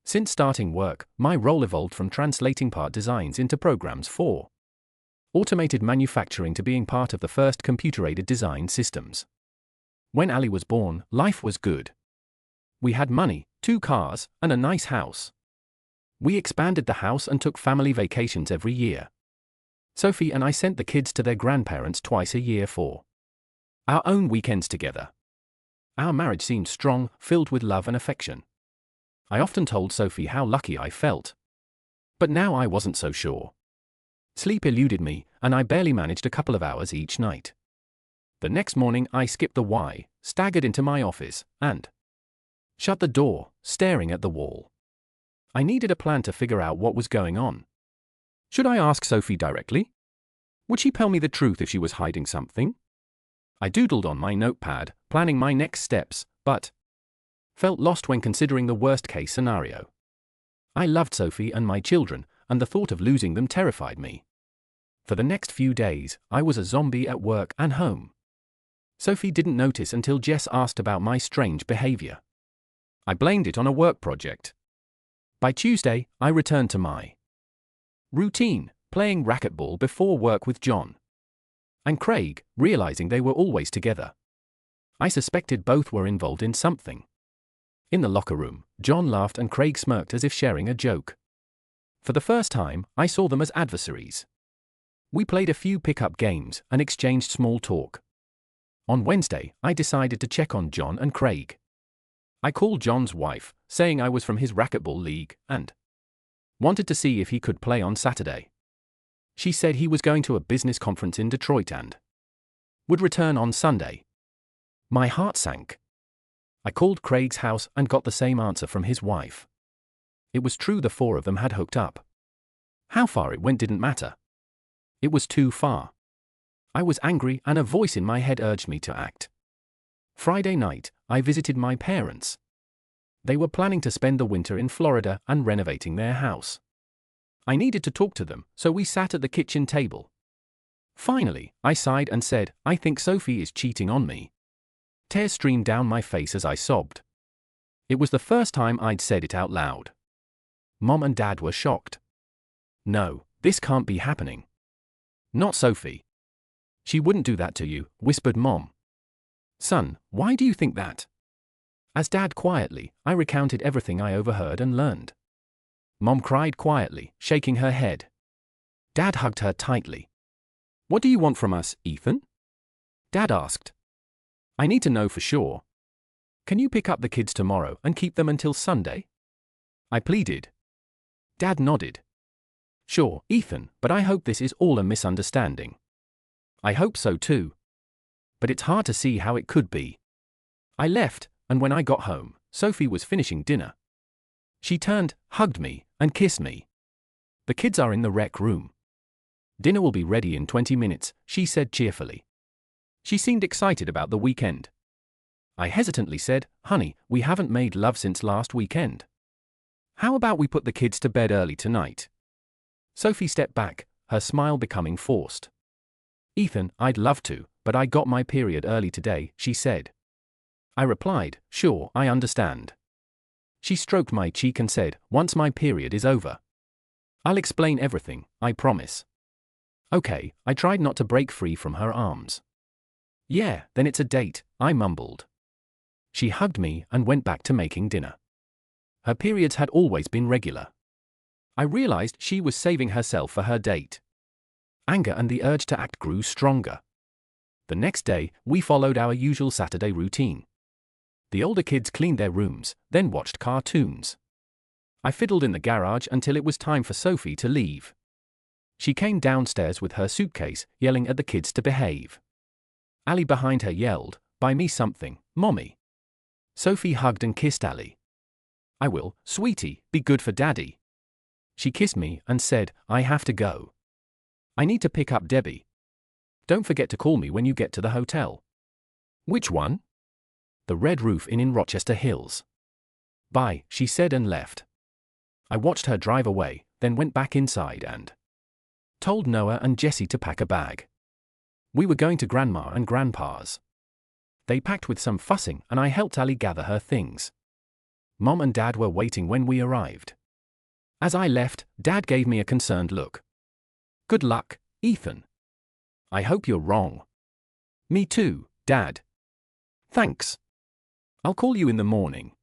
Since starting work, my role evolved from translating part designs into programs for automated manufacturing to being part of the first computer-aided design systems. When Ali was born, life was good. We had money, 2 cars, and a nice house. We expanded the house and took family vacations every year. Sophie and I sent the kids to their grandparents twice a year for our own weekends together. Our marriage seemed strong, filled with love and affection. I often told Sophie how lucky I felt. But now I wasn't so sure. Sleep eluded me, and I barely managed a couple of hours each night. The next morning I skipped the Y, staggered into my office, and shut the door, staring at the wall. I needed a plan to figure out what was going on. Should I ask Sophie directly? Would she tell me the truth if she was hiding something? I doodled on my notepad, planning my next steps, but felt lost when considering the worst-case scenario. I loved Sophie and my children, and the thought of losing them terrified me. For the next few days, I was a zombie at work and home. Sophie didn't notice until Jess asked about my strange behavior. I blamed it on a work project. By Tuesday, I returned to my routine, playing racquetball before work with John and Craig, realizing they were always together. I suspected both were involved in something. In the locker room, John laughed and Craig smirked as if sharing a joke. For the first time, I saw them as adversaries. We played a few pickup games and exchanged small talk. On Wednesday, I decided to check on John and Craig. I called John's wife, saying I was from his racquetball league and wanted to see if he could play on Saturday. She said he was going to a business conference in Detroit and would return on Sunday. My heart sank. I called Craig's house and got the same answer from his wife. It was true, the four of them had hooked up. How far it went didn't matter. It was too far. I was angry and a voice in my head urged me to act. Friday night, I visited my parents. They were planning to spend the winter in Florida and renovating their house. I needed to talk to them, so we sat at the kitchen table. Finally, I sighed and said, "I think Sophie is cheating on me." Tears streamed down my face as I sobbed. It was the first time I'd said it out loud. Mom and Dad were shocked. "No, this can't be happening." "Not Sophie. She wouldn't do that to you," whispered Mom. "Son, why do you think that?" As Dad quietly, I recounted everything I overheard and learned. Mom cried quietly, shaking her head. Dad hugged her tightly. "What do you want from us, Ethan?" Dad asked. "I need to know for sure. Can you pick up the kids tomorrow and keep them until Sunday?" I pleaded. Dad nodded. "Sure, Ethan, but I hope this is all a misunderstanding." "I hope so too. But it's hard to see how it could be." I left, and when I got home, Sophie was finishing dinner. She turned, hugged me, and kissed me. "The kids are in the rec room. Dinner will be ready in 20 minutes, she said cheerfully. She seemed excited about the weekend. I hesitantly said, "Honey, we haven't made love since last weekend. How about we put the kids to bed early tonight?" Sophie stepped back, her smile becoming forced. "Ethan, I'd love to, but I got my period early today," she said. I replied, "Sure, I understand." She stroked my cheek and said, "Once my period is over, I'll explain everything, I promise." "Okay," I tried not to break free from her arms. "Yeah, then it's a date," I mumbled. She hugged me and went back to making dinner. Her periods had always been regular. I realized she was saving herself for her date. Anger and the urge to act grew stronger. The next day, we followed our usual Saturday routine. The older kids cleaned their rooms, then watched cartoons. I fiddled in the garage until it was time for Sophie to leave. She came downstairs with her suitcase, yelling at the kids to behave. Ali behind her yelled, "Buy me something, Mommy." Sophie hugged and kissed Ali. "I will, sweetie, be good for Daddy." She kissed me and said, "I have to go. I need to pick up Debbie. Don't forget to call me when you get to the hotel." "Which one?" "The Red Roof Inn in Rochester Hills." "Bye," she said and left. I watched her drive away, then went back inside and told Noah and Jessie to pack a bag. We were going to Grandma and Grandpa's. They packed with some fussing and I helped Ali gather her things. Mom and Dad were waiting when we arrived. As I left, Dad gave me a concerned look. "Good luck, Ethan." "I hope you're wrong." "Me too, Dad." "Thanks. I'll call you in the morning."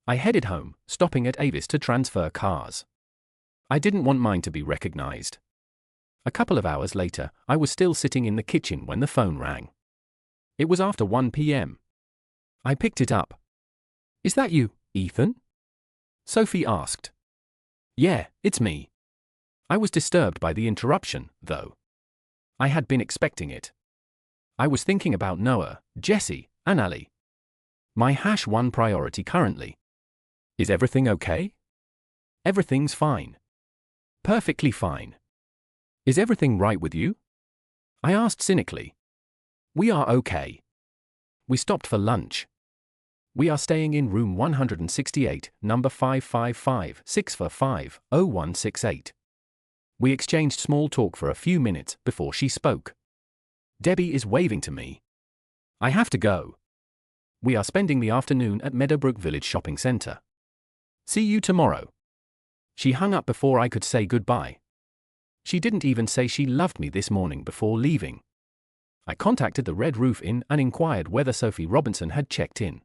I headed home, stopping at Avis to transfer cars. I didn't want mine to be recognized. A couple of hours later, I was still sitting in the kitchen when the phone rang. It was after 1 p.m. I picked it up. "Is that you, Ethan?" Sophie asked. "Yeah, it's me." I was disturbed by the interruption, though. I had been expecting it. I was thinking about Noah, Jessie, and Ali. My #1 priority currently. "Is everything okay?" "Everything's fine. Perfectly fine." "Is everything right with you?" I asked cynically. "We are okay." We stopped for lunch. We are staying in room 168, number 555-645-0168. We exchanged small talk for a few minutes before she spoke. "Debbie is waving to me. I have to go. We are spending the afternoon at Meadowbrook Village Shopping Center. See you tomorrow." She hung up before I could say goodbye. She didn't even say she loved me this morning before leaving. I contacted the Red Roof Inn and inquired whether Sophie Robinson had checked in.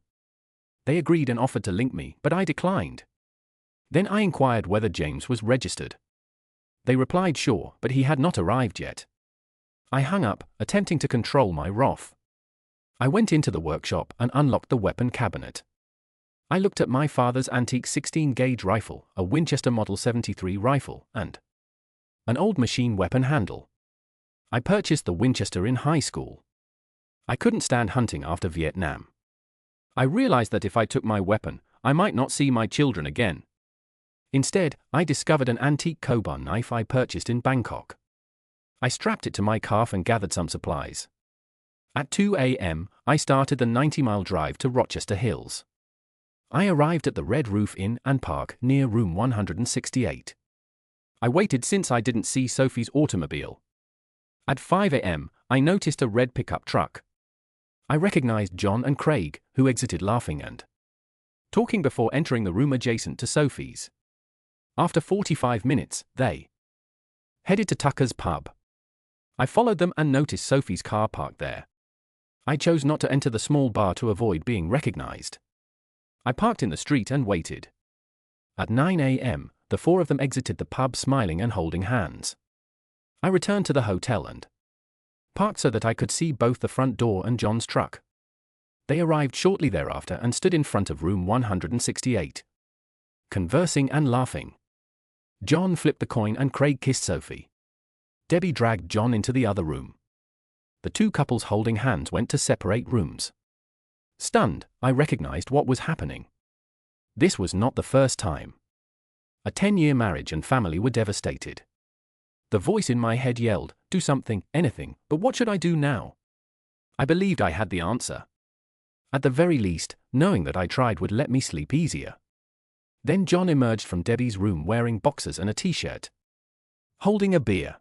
They agreed and offered to link me, but I declined. Then I inquired whether James was registered. They replied sure, but he had not arrived yet. I hung up, attempting to control my wrath. I went into the workshop and unlocked the weapon cabinet. I looked at my father's antique 16-gauge rifle, a Winchester Model 73 rifle, and an old machine weapon handle. I purchased the Winchester in high school. I couldn't stand hunting after Vietnam. I realized that if I took my weapon, I might not see my children again. Instead, I discovered an antique crowbar knife I purchased in Bangkok. I strapped it to my calf and gathered some supplies. At 2 a.m., I started the 90-mile drive to Rochester Hills. I arrived at the Red Roof Inn and Park near room 168. I waited since I didn't see Sophie's automobile. At 5 a.m., I noticed a red pickup truck. I recognized John and Craig, who exited laughing and talking before entering the room adjacent to Sophie's. After 45 minutes, they headed to Tucker's pub. I followed them and noticed Sophie's car parked there. I chose not to enter the small bar to avoid being recognized. I parked in the street and waited. At 9 a.m., the four of them exited the pub smiling and holding hands. I returned to the hotel and parked so that I could see both the front door and John's truck. They arrived shortly thereafter and stood in front of room 168, conversing and laughing. John flipped the coin and Craig kissed Sophie. Debbie dragged John into the other room. The two couples holding hands went to separate rooms. Stunned, I recognized what was happening. This was not the first time. A 10-year marriage and family were devastated. The voice in my head yelled, "Do something, anything, but what should I do now?" I believed I had the answer. At the very least, knowing that I tried would let me sleep easier. Then John emerged from Debbie's room wearing boxers and a t-shirt, holding a beer.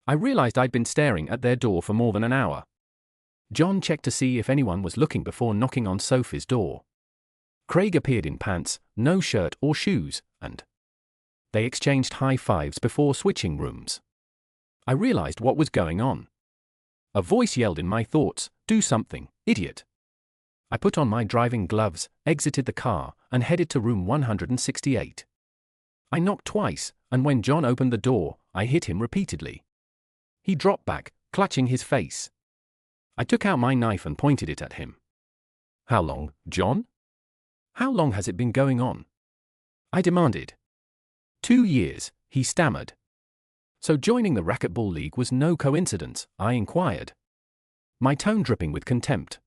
I realized I'd been staring at their door for more than an hour. John checked to see if anyone was looking before knocking on Sophie's door. Craig appeared in pants, no shirt or shoes, and they exchanged high fives before switching rooms. I realized what was going on. A voice yelled in my thoughts, "Do something, idiot." I put on my driving gloves, exited the car, and headed to room 168. I knocked twice, and when John opened the door, I hit him repeatedly. He dropped back, clutching his face. I took out my knife and pointed it at him. "How long, John? How long has it been going on?" I demanded. 2 years, he stammered. So joining the racquetball league was no coincidence, I inquired, my tone dripping with contempt.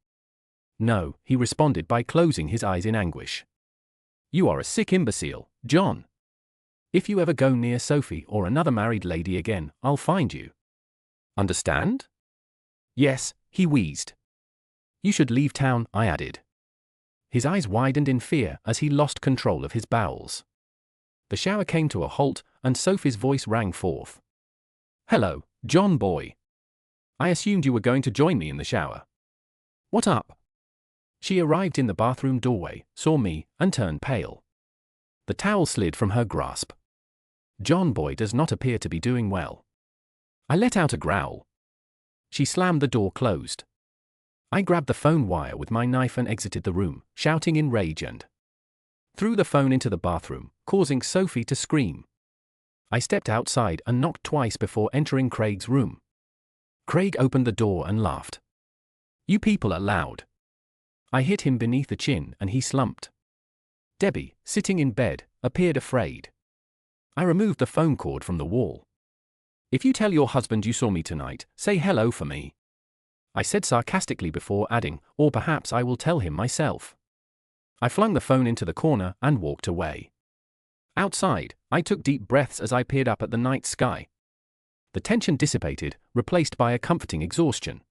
"No," he responded by closing his eyes in anguish. "You are a sick imbecile, John. If you ever go near Sophie or another married lady again, I'll find you. Understand?" "Yes," he wheezed. "You should leave town," I added. His eyes widened in fear as he lost control of his bowels. The shower came to a halt, and Sophie's voice rang forth. "Hello, John boy. I assumed you were going to join me in the shower. What up?" She arrived in the bathroom doorway, saw me, and turned pale. The towel slid from her grasp. "John boy does not appear to be doing well." I let out a growl. She slammed the door closed. I grabbed the phone wire with my knife and exited the room, shouting in rage and threw the phone into the bathroom, causing Sophie to scream. I stepped outside and knocked twice before entering Craig's room. Craig opened the door and laughed. "You people are loud." I hit him beneath the chin and he slumped. Debbie, sitting in bed, appeared afraid. I removed the phone cord from the wall. "If you tell your husband you saw me tonight, say hello for me," I said sarcastically before adding, "or perhaps I will tell him myself." I flung the phone into the corner and walked away. Outside, I took deep breaths as I peered up at the night sky. The tension dissipated, replaced by a comforting exhaustion.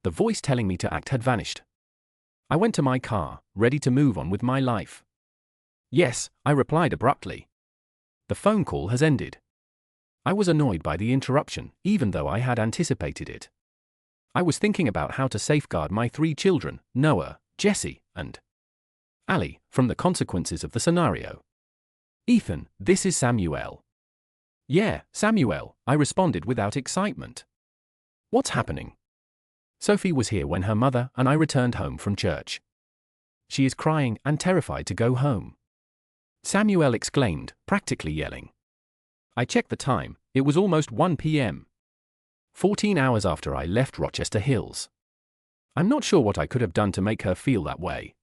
The voice telling me to act had vanished. I went to my car, ready to move on with my life. "Yes," I replied abruptly. "The phone call has ended." I was annoyed by the interruption, even though I had anticipated it. I was thinking about how to safeguard my 3 children, Noah, Jesse, and Allie, from the consequences of the scenario. Ethan, this is Samuel. Yeah, Samuel, I responded without excitement. What's happening? Sophie was here when her mother and I returned home from church. She is crying and terrified to go home. Samuel exclaimed, practically yelling. I checked the time, it was almost 1 p.m. 14 hours after I left Rochester Hills. I'm not sure what I could have done to make her feel that way.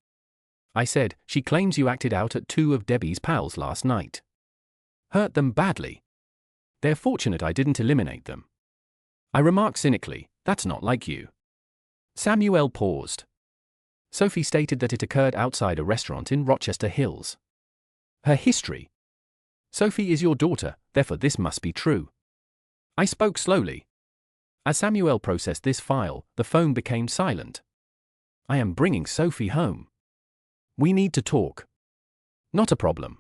I said, she claims you acted out at 2 of Debbie's pals last night. Hurt them badly. They're fortunate I didn't eliminate them. I remarked cynically, that's not like you. Samuel paused. Sophie stated that it occurred outside a restaurant in Rochester Hills. Her history. Sophie is your daughter, therefore this must be true. I spoke slowly. As Samuel processed this file, the phone became silent. I am bringing Sophie home. We need to talk. Not a problem.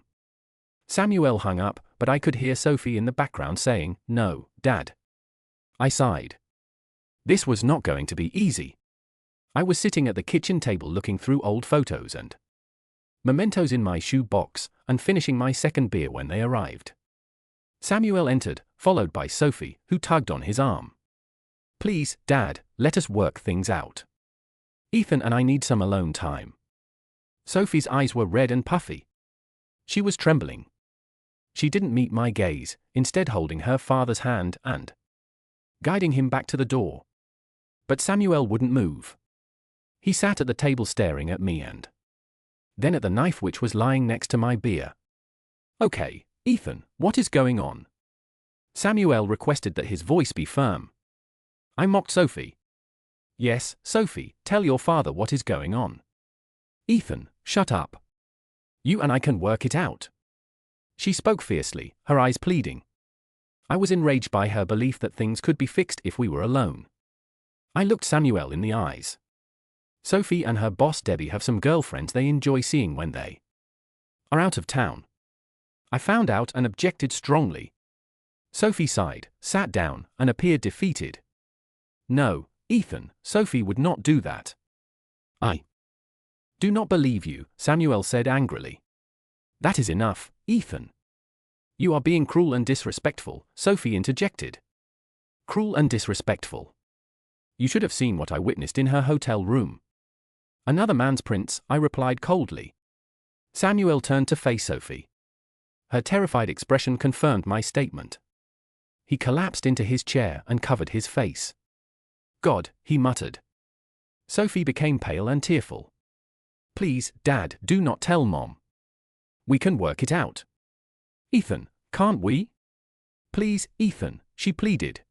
Samuel hung up, but I could hear Sophie in the background saying, no, Dad. I sighed. This was not going to be easy. I was sitting at the kitchen table looking through old photos and mementos in my shoe box, and finishing my second beer when they arrived. Samuel entered, followed by Sophie, who tugged on his arm. Please, Dad, let us work things out. Ethan and I need some alone time. Sophie's eyes were red and puffy. She was trembling. She didn't meet my gaze, instead holding her father's hand and guiding him back to the door. But Samuel wouldn't move. He sat at the table staring at me and then at the knife which was lying next to my beer. Okay, Ethan, what is going on? Samuel requested that his voice be firm. I mocked Sophie. Yes, Sophie, tell your father what is going on. Ethan, shut up. You and I can work it out. She spoke fiercely, her eyes pleading. I was enraged by her belief that things could be fixed if we were alone. I looked Samuel in the eyes. Sophie and her boss Debbie have some girlfriends they enjoy seeing when they are out of town. I found out and objected strongly. Sophie sighed, sat down, and appeared defeated. No, Ethan, Sophie would not do that. I do not believe you, Samuel said angrily. That is enough, Ethan. You are being cruel and disrespectful, Sophie interjected. Cruel and disrespectful. You should have seen what I witnessed in her hotel room. Another man's prince, I replied coldly. Samuel turned to face Sophie. Her terrified expression confirmed my statement. He collapsed into his chair and covered his face. God, he muttered. Sophie became pale and tearful. Please, Dad, do not tell Mom. We can work it out. Ethan, can't we? Please, Ethan, she pleaded.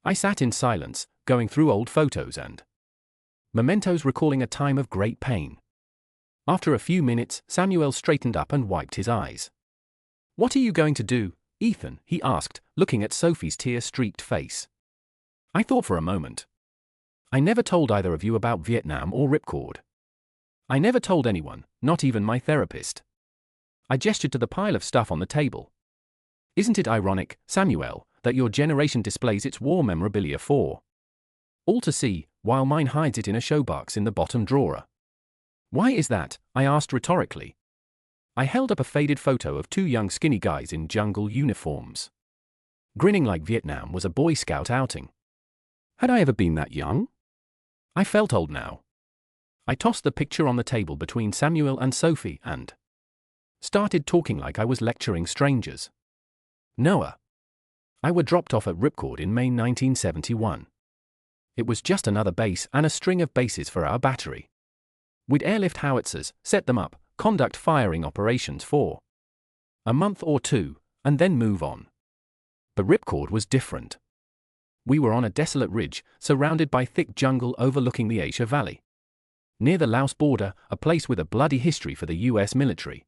I sat in silence, going through old photos and mementos recalling a time of great pain. After a few minutes, Samuel straightened up and wiped his eyes. What are you going to do, Ethan? He asked, looking at Sophie's tear-streaked face. I thought for a moment. I never told either of you about Vietnam or Ripcord. I never told anyone, not even my therapist. I gestured to the pile of stuff on the table. Isn't it ironic, Samuel, that your generation displays its war memorabilia for all to see, while mine hides it in a showbox in the bottom drawer? Why is that? I asked rhetorically. I held up a faded photo of two young skinny guys in jungle uniforms. Grinning like Vietnam was a Boy Scout outing. Had I ever been that young? I felt old now. I tossed the picture on the table between Samuel and Sophie and started talking like I was lecturing strangers. Noah. I were dropped off at Ripcord in May 1971. It was just another base and a string of bases for our battery. We'd airlift howitzers, set them up, conduct firing operations for a month or two, and then move on. But Ripcord was different. We were on a desolate ridge, surrounded by thick jungle overlooking the Asia Valley. Near the Laos border, a place with a bloody history for the US military.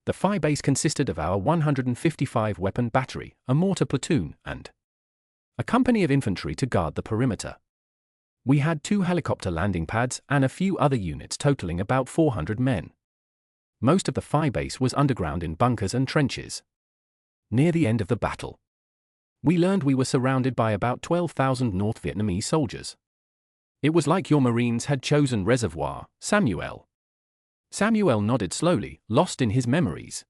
The Phi base consisted of our 155 weapon battery, a mortar platoon, and a company of infantry to guard the perimeter. We had 2 helicopter landing pads and a few other units totaling about 400 men. Most of the Phi base was underground in bunkers and trenches. Near the end of the battle, we learned we were surrounded by about 12,000 North Vietnamese soldiers. It was like your Marines had chosen reservoir, Samuel. Samuel nodded slowly, lost in his memories.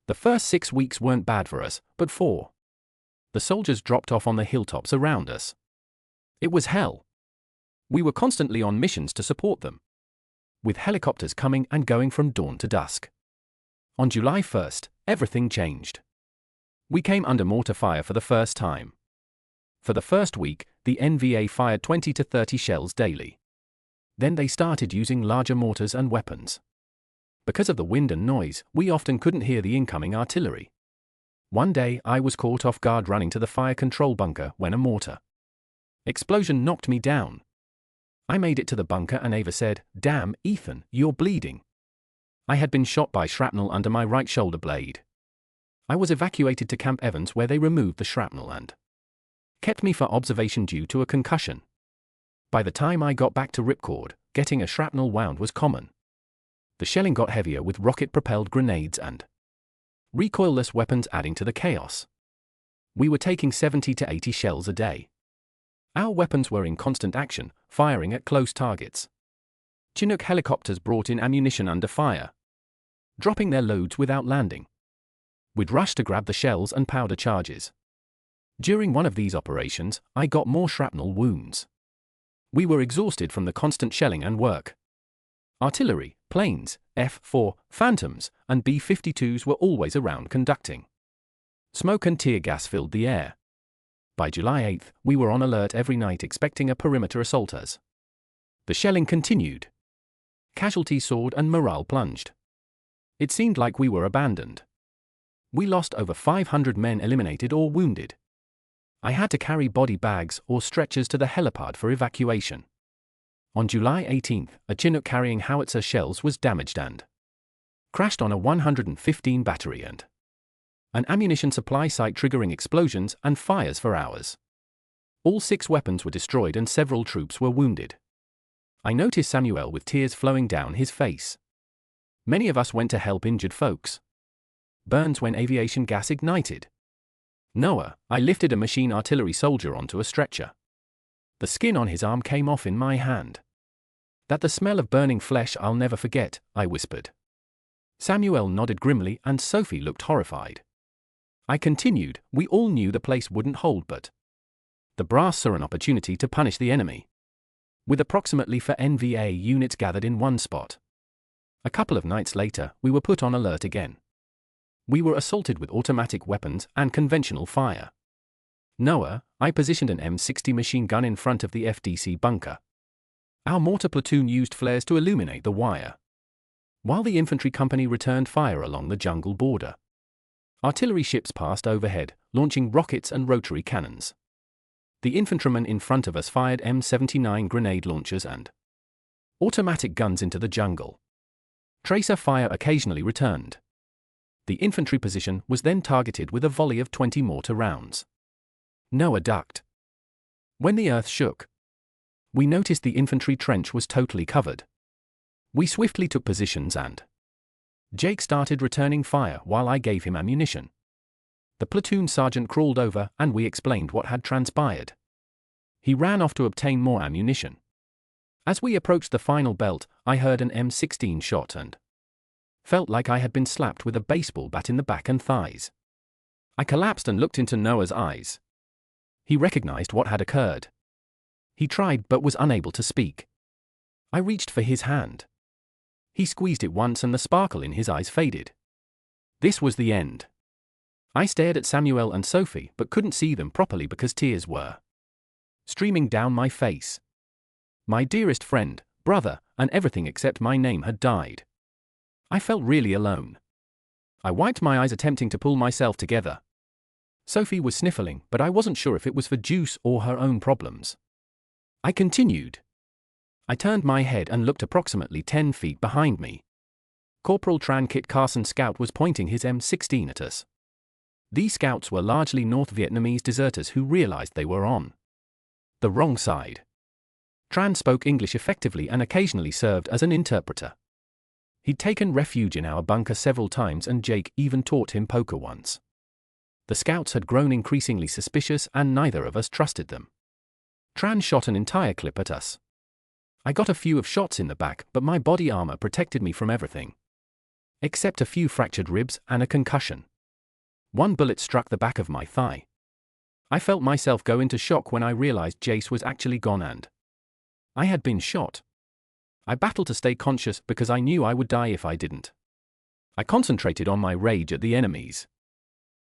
The first 6 weeks weren't bad for us, but 4. The soldiers dropped off on the hilltops around us. It was hell. We were constantly on missions to support them, with helicopters coming and going from dawn to dusk. On July 1st, everything changed. We came under mortar fire for the first time. For the first week, the NVA fired 20 to 30 shells daily. Then they started using larger mortars and weapons. Because of the wind and noise, we often couldn't hear the incoming artillery. One day, I was caught off guard running to the fire control bunker when a mortar explosion knocked me down. I made it to the bunker and Ava said, "Damn, Ethan, you're bleeding." I had been shot by shrapnel under my right shoulder blade. I was evacuated to Camp Evans where they removed the shrapnel and kept me for observation due to a concussion. By the time I got back to Ripcord, getting a shrapnel wound was common. The shelling got heavier with rocket-propelled grenades and recoilless weapons adding to the chaos. We were taking 70 to 80 shells a day. Our weapons were in constant action, firing at close targets. Chinook helicopters brought in ammunition under fire, dropping their loads without landing. We'd rush to grab the shells and powder charges. During one of these operations, I got more shrapnel wounds. We were exhausted from the constant shelling and work. Artillery, planes, F-4, Phantoms, and B-52s were always around conducting. Smoke and tear gas filled the air. By July 8th, we were on alert every night expecting a perimeter assault us. The shelling continued. Casualties soared and morale plunged. It seemed like we were abandoned. We lost over 500 men eliminated or wounded. I had to carry body bags or stretchers to the helipad for evacuation. On July 18th, a Chinook carrying howitzer shells was damaged and crashed on a 115 battery and an ammunition supply site, triggering explosions and fires for hours. All 6 weapons were destroyed and several troops were wounded. I noticed Samuel with tears flowing down his face. Many of us went to help injured folks. Burns when aviation gas ignited. Noah, I lifted a machine artillery soldier onto a stretcher. The skin on his arm came off in my hand. "That the smell of burning flesh I'll never forget," I whispered. Samuel nodded grimly and Sophie looked horrified. I continued, "We all knew the place wouldn't hold, but the brass saw an opportunity to punish the enemy." With approximately 4 NVA units gathered in one spot. A couple of nights later, we were put on alert again. We were assaulted with automatic weapons and conventional fire. Noah, I positioned an M60 machine gun in front of the FDC bunker. Our mortar platoon used flares to illuminate the wire, while the infantry company returned fire along the jungle border. Artillery ships passed overhead, launching rockets and rotary cannons. The infantrymen in front of us fired M79 grenade launchers and automatic guns into the jungle. Tracer fire occasionally returned. The infantry position was then targeted with a volley of 20 mortar rounds. Noah ducked. When the earth shook, we noticed the infantry trench was totally covered. We swiftly took positions and Jake started returning fire while I gave him ammunition. The platoon sergeant crawled over and we explained what had transpired. He ran off to obtain more ammunition. As we approached the final belt, I heard an M16 shot and felt like I had been slapped with a baseball bat in the back and thighs. I collapsed and looked into Noah's eyes. He recognized what had occurred. He tried but was unable to speak. I reached for his hand. He squeezed it once and the sparkle in his eyes faded. This was the end. I stared at Samuel and Sophie but couldn't see them properly because tears were streaming down my face. My dearest friend, brother, and everything except my name had died. I felt really alone. I wiped my eyes attempting to pull myself together. Sophie was sniffling, but I wasn't sure if it was for juice or her own problems. I continued. I turned my head and looked approximately 10 feet behind me. Corporal Tran Kit Carson Scout was pointing his M16 at us. These scouts were largely North Vietnamese deserters who realized they were on the wrong side. Tran spoke English effectively and occasionally served as an interpreter. He'd taken refuge in our bunker several times and Jake even taught him poker once. The scouts had grown increasingly suspicious and neither of us trusted them. Tran shot an entire clip at us. I got a few of shots in the back, but my body armor protected me from everything. except a few fractured ribs and a concussion. One bullet struck the back of my thigh. I felt myself go into shock when I realized Jace was actually gone and I had been shot. I battled to stay conscious because I knew I would die if I didn't. I concentrated on my rage at the enemies.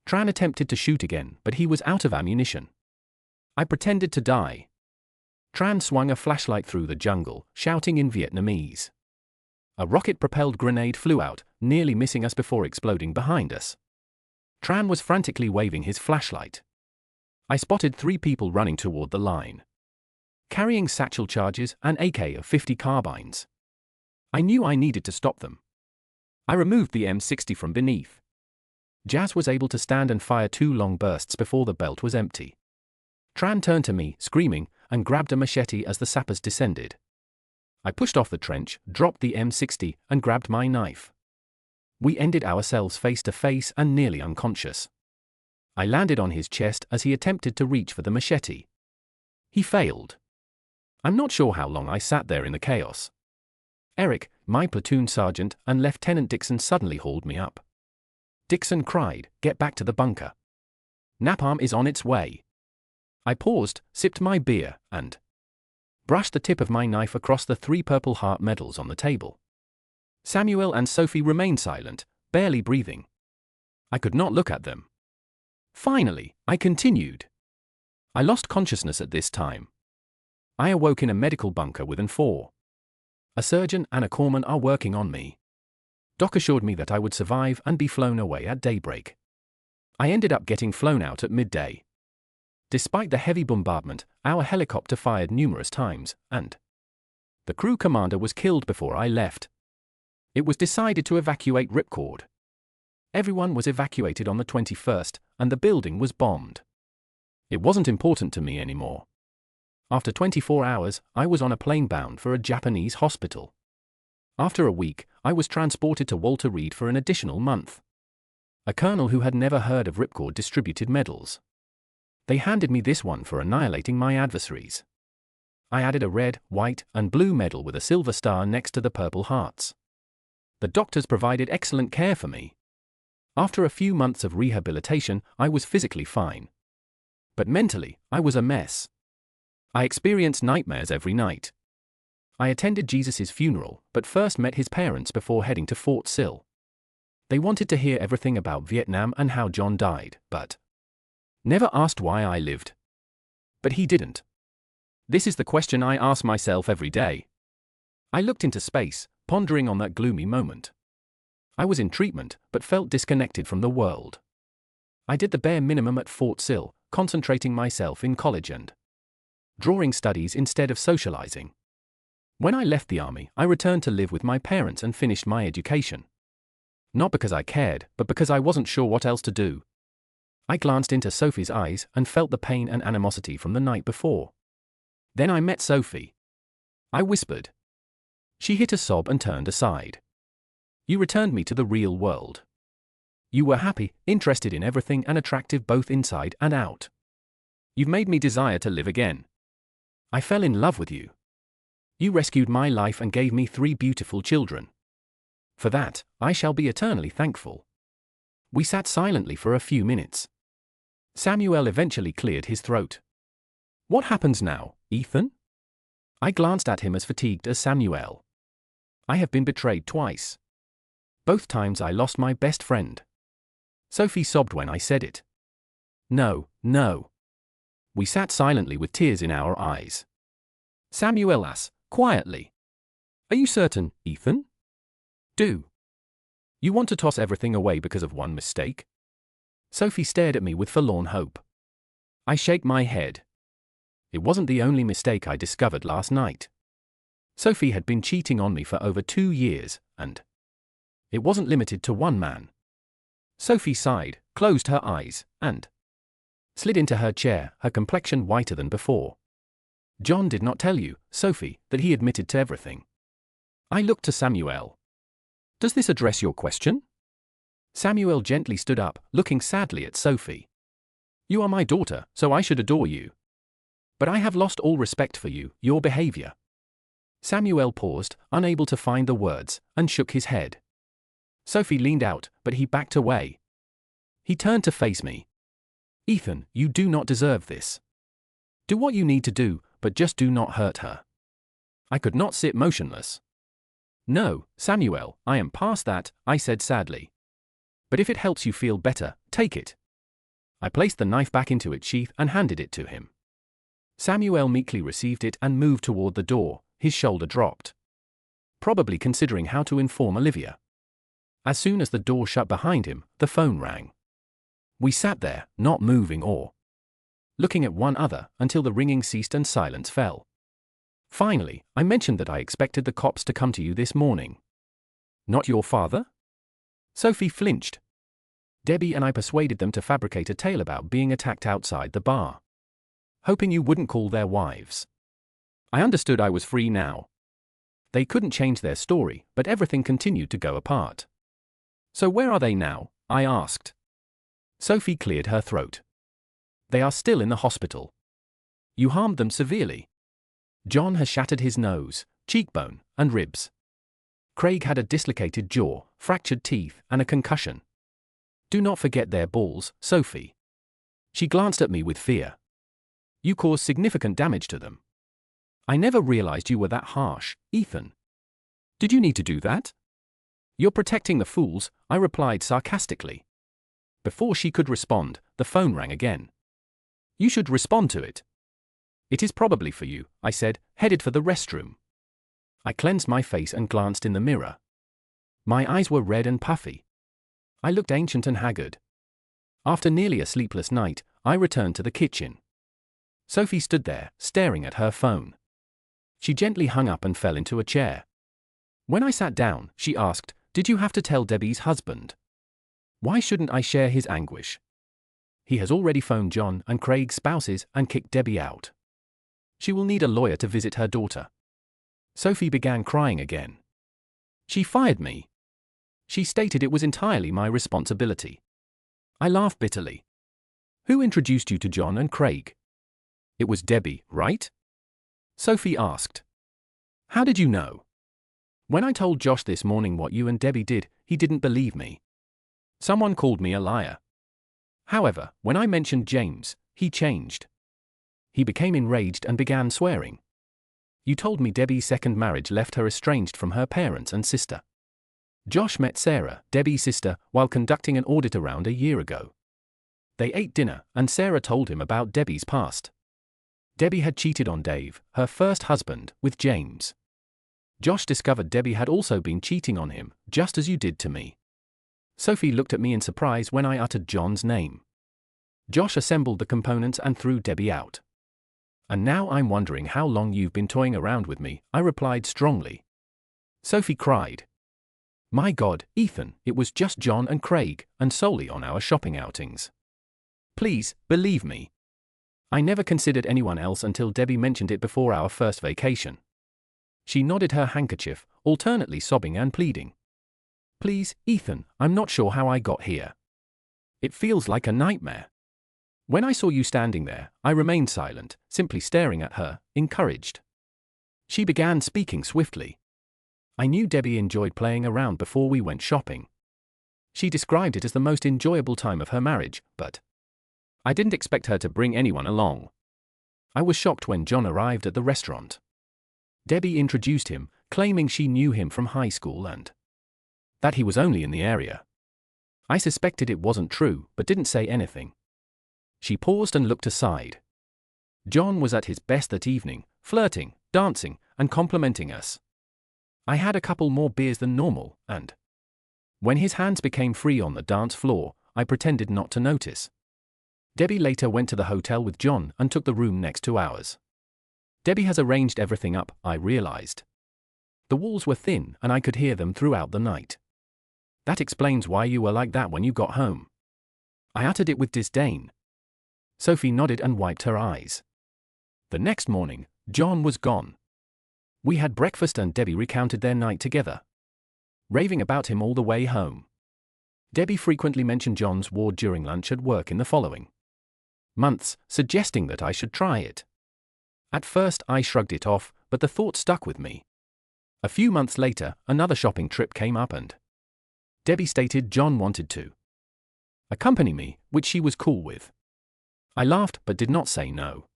Tran attempted to shoot again, but he was out of ammunition. I pretended to die. Tran swung a flashlight through the jungle, shouting in Vietnamese. A rocket-propelled grenade flew out, nearly missing us before exploding behind us. Tran was frantically waving his flashlight. I spotted 3 people running toward the line, carrying satchel charges and AK-50 carbines. I knew I needed to stop them. I removed the M60 from beneath. Jazz was able to stand and fire 2 long bursts before the belt was empty. Tran turned to me, screaming, and grabbed a machete as the sappers descended. I pushed off the trench, dropped the M60, and grabbed my knife. We ended ourselves face to face and nearly unconscious. I landed on his chest as he attempted to reach for the machete. He failed. I'm not sure how long I sat there in the chaos. Eric, my platoon sergeant, and Lieutenant Dixon suddenly hauled me up. Dixon cried, "Get back to the bunker. Napalm is on its way." I paused, sipped my beer, and brushed the tip of my knife across the 3 Purple Heart medals on the table. Samuel and Sophie remained silent, barely breathing. I could not look at them. Finally, I continued. I lost consciousness at this time. I awoke in a medical bunker with an 4. A surgeon and a corpsman are working on me. Doc assured me that I would survive and be flown away at daybreak. I ended up getting flown out at midday. Despite the heavy bombardment, our helicopter fired numerous times, and the crew commander was killed before I left. It was decided to evacuate Ripcord. Everyone was evacuated on the 21st, and the building was bombed. It wasn't important to me anymore. After 24 hours, I was on a plane bound for a Japanese hospital. After a week, I was transported to Walter Reed for an additional month. A colonel who had never heard of Ripcord distributed medals. They handed me this one for annihilating my adversaries. I added a red, white, and blue medal with a silver star next to the Purple Hearts. The doctors provided excellent care for me. After a few months of rehabilitation, I was physically fine. But mentally, I was a mess. I experienced nightmares every night. I attended Jesus' funeral, but first met his parents before heading to Fort Sill. They wanted to hear everything about Vietnam and how John died, but never asked why I lived. But he didn't. This is the question I ask myself every day. I looked into space, pondering on that gloomy moment. I was in treatment, but felt disconnected from the world. I did the bare minimum at Fort Sill, concentrating myself in college and drawing studies instead of socializing. When I left the army, I returned to live with my parents and finished my education. Not because I cared, but because I wasn't sure what else to do. I glanced into Sophie's eyes and felt the pain and animosity from the night before. Then I met Sophie. I whispered. She hit a sob and turned aside. You returned me to the real world. You were happy, interested in everything, and attractive both inside and out. You've made me desire to live again. I fell in love with you. You rescued my life and gave me 3 beautiful children. For that, I shall be eternally thankful. We sat silently for a few minutes. Samuel eventually cleared his throat. What happens now, Ethan? I glanced at him as fatigued as Samuel. I have been betrayed twice. Both times I lost my best friend. Sophie sobbed when I said it. No, no. We sat silently with tears in our eyes. Samuel asked, quietly. Are you certain, Ethan? Do you want to toss everything away because of one mistake? Sophie stared at me with forlorn hope. I shook my head. It wasn't the only mistake I discovered last night. Sophie had been cheating on me for over 2 years, and it wasn't limited to one man. Sophie sighed, closed her eyes, and slid into her chair, her complexion whiter than before. John did not tell you, Sophie, that he admitted to everything. I looked to Samuel. Does this address your question? Samuel gently stood up, looking sadly at Sophie. You are my daughter, so I should adore you. But I have lost all respect for you, your behavior. Samuel paused, unable to find the words, and shook his head. Sophie leaned out, but he backed away. He turned to face me. Ethan, you do not deserve this. Do what you need to do, but just do not hurt her. I could not sit motionless. No, Samuel, I am past that, I said sadly. But if it helps you feel better, take it. I placed the knife back into its sheath and handed it to him. Samuel meekly received it and moved toward the door, his shoulder dropped. Probably considering how to inform Olivia. As soon as the door shut behind him, the phone rang. We sat there, not moving or looking at one another until the ringing ceased and silence fell. Finally, I mentioned that I expected the cops to come to you this morning. Not your father? Sophie flinched. Debbie and I persuaded them to fabricate a tale about being attacked outside the bar, hoping you wouldn't call their wives. I understood I was free now. They couldn't change their story, but everything continued to go apart. So where are they now? I asked. Sophie cleared her throat. They are still in the hospital. You harmed them severely. John has shattered his nose, cheekbone, and ribs. Craig had a dislocated jaw, fractured teeth, and a concussion. Do not forget their balls, Sophie. She glanced at me with fear. You caused significant damage to them. I never realized you were that harsh, Ethan. Did you need to do that? You're protecting the fools, I replied sarcastically. Before she could respond, the phone rang again. You should respond to it. It is probably for you, I said, headed for the restroom. I cleansed my face and glanced in the mirror. My eyes were red and puffy. I looked ancient and haggard. After nearly a sleepless night, I returned to the kitchen. Sophie stood there, staring at her phone. She gently hung up and fell into a chair. When I sat down, she asked, Did you have to tell Debbie's husband? Why shouldn't I share his anguish? He has already phoned John and Craig's spouses and kicked Debbie out. She will need a lawyer to visit her daughter. Sophie began crying again. She fired me. She stated it was entirely my responsibility. I laughed bitterly. Who introduced you to John and Craig? It was Debbie, right? Sophie asked. How did you know? When I told Josh this morning what you and Debbie did, he didn't believe me. Someone called me a liar. However, when I mentioned James, he changed. He became enraged and began swearing. You told me Debbie's second marriage left her estranged from her parents and sister. Josh met Sarah, Debbie's sister, while conducting an audit around a year ago. They ate dinner, and Sarah told him about Debbie's past. Debbie had cheated on Dave, her first husband, with James. Josh discovered Debbie had also been cheating on him, just as you did to me. Sophie looked at me in surprise when I uttered John's name. Josh assembled the components and threw Debbie out. And now I'm wondering how long you've been toying around with me, I replied strongly. Sophie cried. My God, Ethan, it was just John and Craig, and solely on our shopping outings. Please, believe me. I never considered anyone else until Debbie mentioned it before our first vacation. She nodded her handkerchief, alternately sobbing and pleading. Please, Ethan, I'm not sure how I got here. It feels like a nightmare. When I saw you standing there, I remained silent, simply staring at her, encouraged. She began speaking swiftly. I knew Debbie enjoyed playing around before we went shopping. She described it as the most enjoyable time of her marriage, but I didn't expect her to bring anyone along. I was shocked when John arrived at the restaurant. Debbie introduced him, claiming she knew him from high school and that he was only in the area. I suspected it wasn't true, but didn't say anything. She paused and looked aside. John was at his best that evening, flirting, dancing, and complimenting us. I had a couple more beers than normal, and when his hands became free on the dance floor, I pretended not to notice. Debbie later went to the hotel with John and took the room next to ours. Debbie has arranged everything up, I realized. The walls were thin and I could hear them throughout the night. That explains why you were like that when you got home. I uttered it with disdain. Sophie nodded and wiped her eyes. The next morning, John was gone. We had breakfast and Debbie recounted their night together, raving about him all the way home. Debbie frequently mentioned John's ward during lunch at work in the following months, suggesting that I should try it. At first I shrugged it off, but the thought stuck with me. A few months later, another shopping trip came up and Debbie stated John wanted to accompany me, which she was cool with. I laughed but did not say no.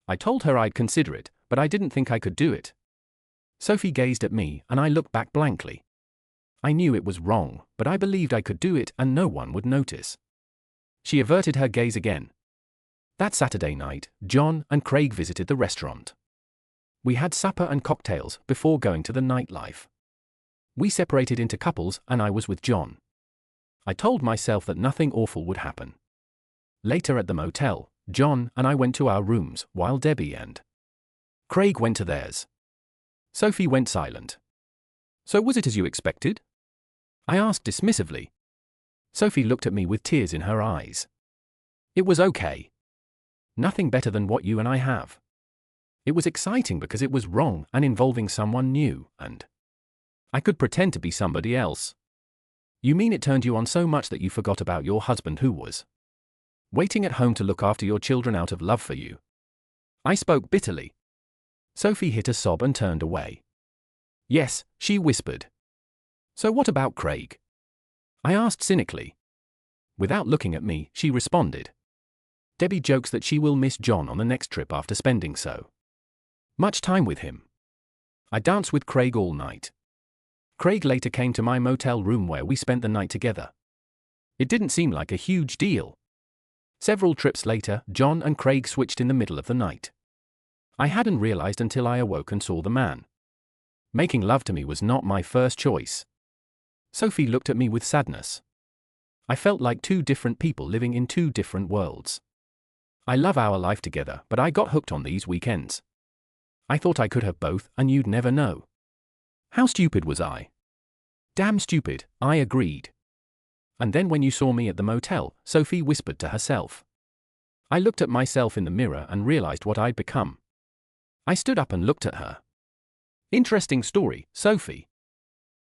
I told her I'd consider it, but I didn't think I could do it. Sophie gazed at me and I looked back blankly. I knew it was wrong, but I believed I could do it and no one would notice. She averted her gaze again. That Saturday night, John and Craig visited the restaurant. We had supper and cocktails before going to the nightlife. We separated into couples and I was with John. I told myself that nothing awful would happen. Later at the motel, John and I went to our rooms while Debbie and Craig went to theirs. Sophie went silent. So was it as you expected? I asked dismissively. Sophie looked at me with tears in her eyes. It was okay. Nothing better than what you and I have. It was exciting because it was wrong and involving someone new, and I could pretend to be somebody else. You mean it turned you on so much that you forgot about your husband who was waiting at home to look after your children out of love for you? I spoke bitterly. Sophie hit a sob and turned away. Yes, she whispered. So what about Craig? I asked cynically. Without looking at me, she responded. Debbie jokes that she will miss John on the next trip after spending so much time with him. I danced with Craig all night. Craig later came to my motel room where we spent the night together. It didn't seem like a huge deal. Several trips later, John and Craig switched in the middle of the night. I hadn't realized until I awoke and saw the man. Making love to me was not my first choice. Sophie looked at me with sadness. I felt like two different people living in two different worlds. I love our life together, but I got hooked on these weekends. I thought I could have both, and you'd never know. How stupid was I? Damn stupid, I agreed. And then when you saw me at the motel, Sophie whispered to herself. I looked at myself in the mirror and realized what I'd become. I stood up and looked at her. Interesting story, Sophie.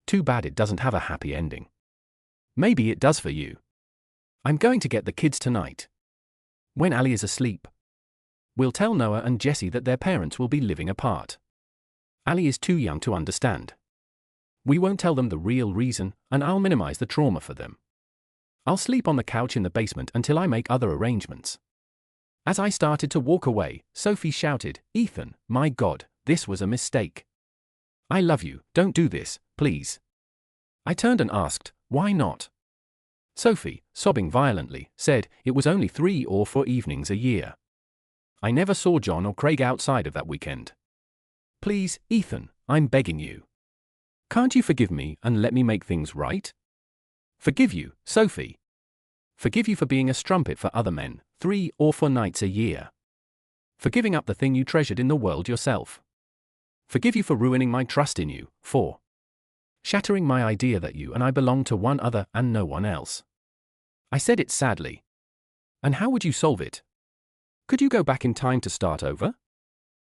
Too bad it doesn't have a happy ending. Maybe it does for you. I'm going to get the kids tonight. When Ali is asleep, we'll tell Noah and Jessie that their parents will be living apart. Ali is too young to understand. We won't tell them the real reason, and I'll minimize the trauma for them. I'll sleep on the couch in the basement until I make other arrangements. As I started to walk away, Sophie shouted, Ethan, my God, this was a mistake. I love you, don't do this, please. I turned and asked, why not? Sophie, sobbing violently, said it was only 3 or 4 evenings a year. I never saw John or Craig outside of that weekend. Please, Ethan, I'm begging you. Can't you forgive me and let me make things right? Forgive you, Sophie. Forgive you for being a strumpet for other men, 3 or 4 nights a year. For giving up the thing you treasured in the world yourself. Forgive you for ruining my trust in you, for shattering my idea that you and I belong to one other and no one else. I said it sadly. And how would you solve it? Could you go back in time to start over?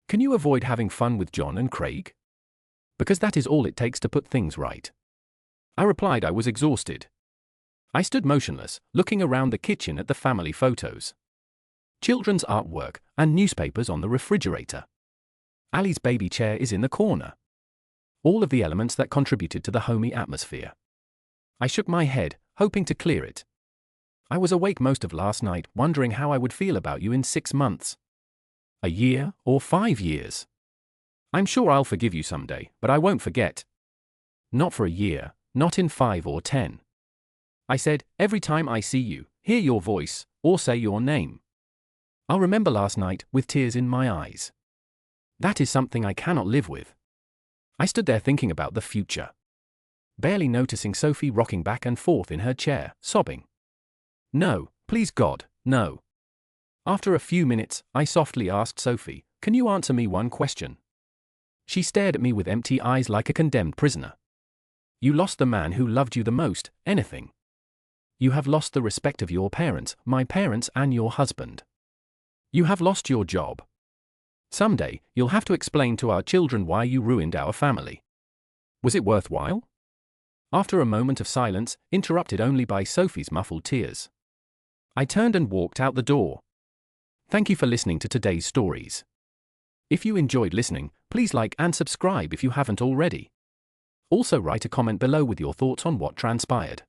Can you avoid having fun with John and Craig? Because that is all it takes to put things right. I replied I was exhausted. I stood motionless, looking around the kitchen at the family photos, children's artwork, and newspapers on the refrigerator. Ali's baby chair is in the corner. All of the elements that contributed to the homey atmosphere. I shook my head, hoping to clear it. I was awake most of last night, wondering how I would feel about you in 6 months. A year, or 5 years. I'm sure I'll forgive you someday, but I won't forget. Not for a year, not in 5 or 10. I said, every time I see you, hear your voice, or say your name, I'll remember last night with tears in my eyes. That is something I cannot live with. I stood there thinking about the future, barely noticing Sophie rocking back and forth in her chair, sobbing. No, please God, no. After a few minutes, I softly asked Sophie, can you answer me one question? She stared at me with empty eyes like a condemned prisoner. You lost the man who loved you the most, anything. You have lost the respect of your parents, my parents, and your husband. You have lost your job. Someday, you'll have to explain to our children why you ruined our family. Was it worthwhile? After a moment of silence, interrupted only by Sophie's muffled tears, I turned and walked out the door. Thank you for listening to today's stories. If you enjoyed listening, please like and subscribe if you haven't already. Also write a comment below with your thoughts on what transpired.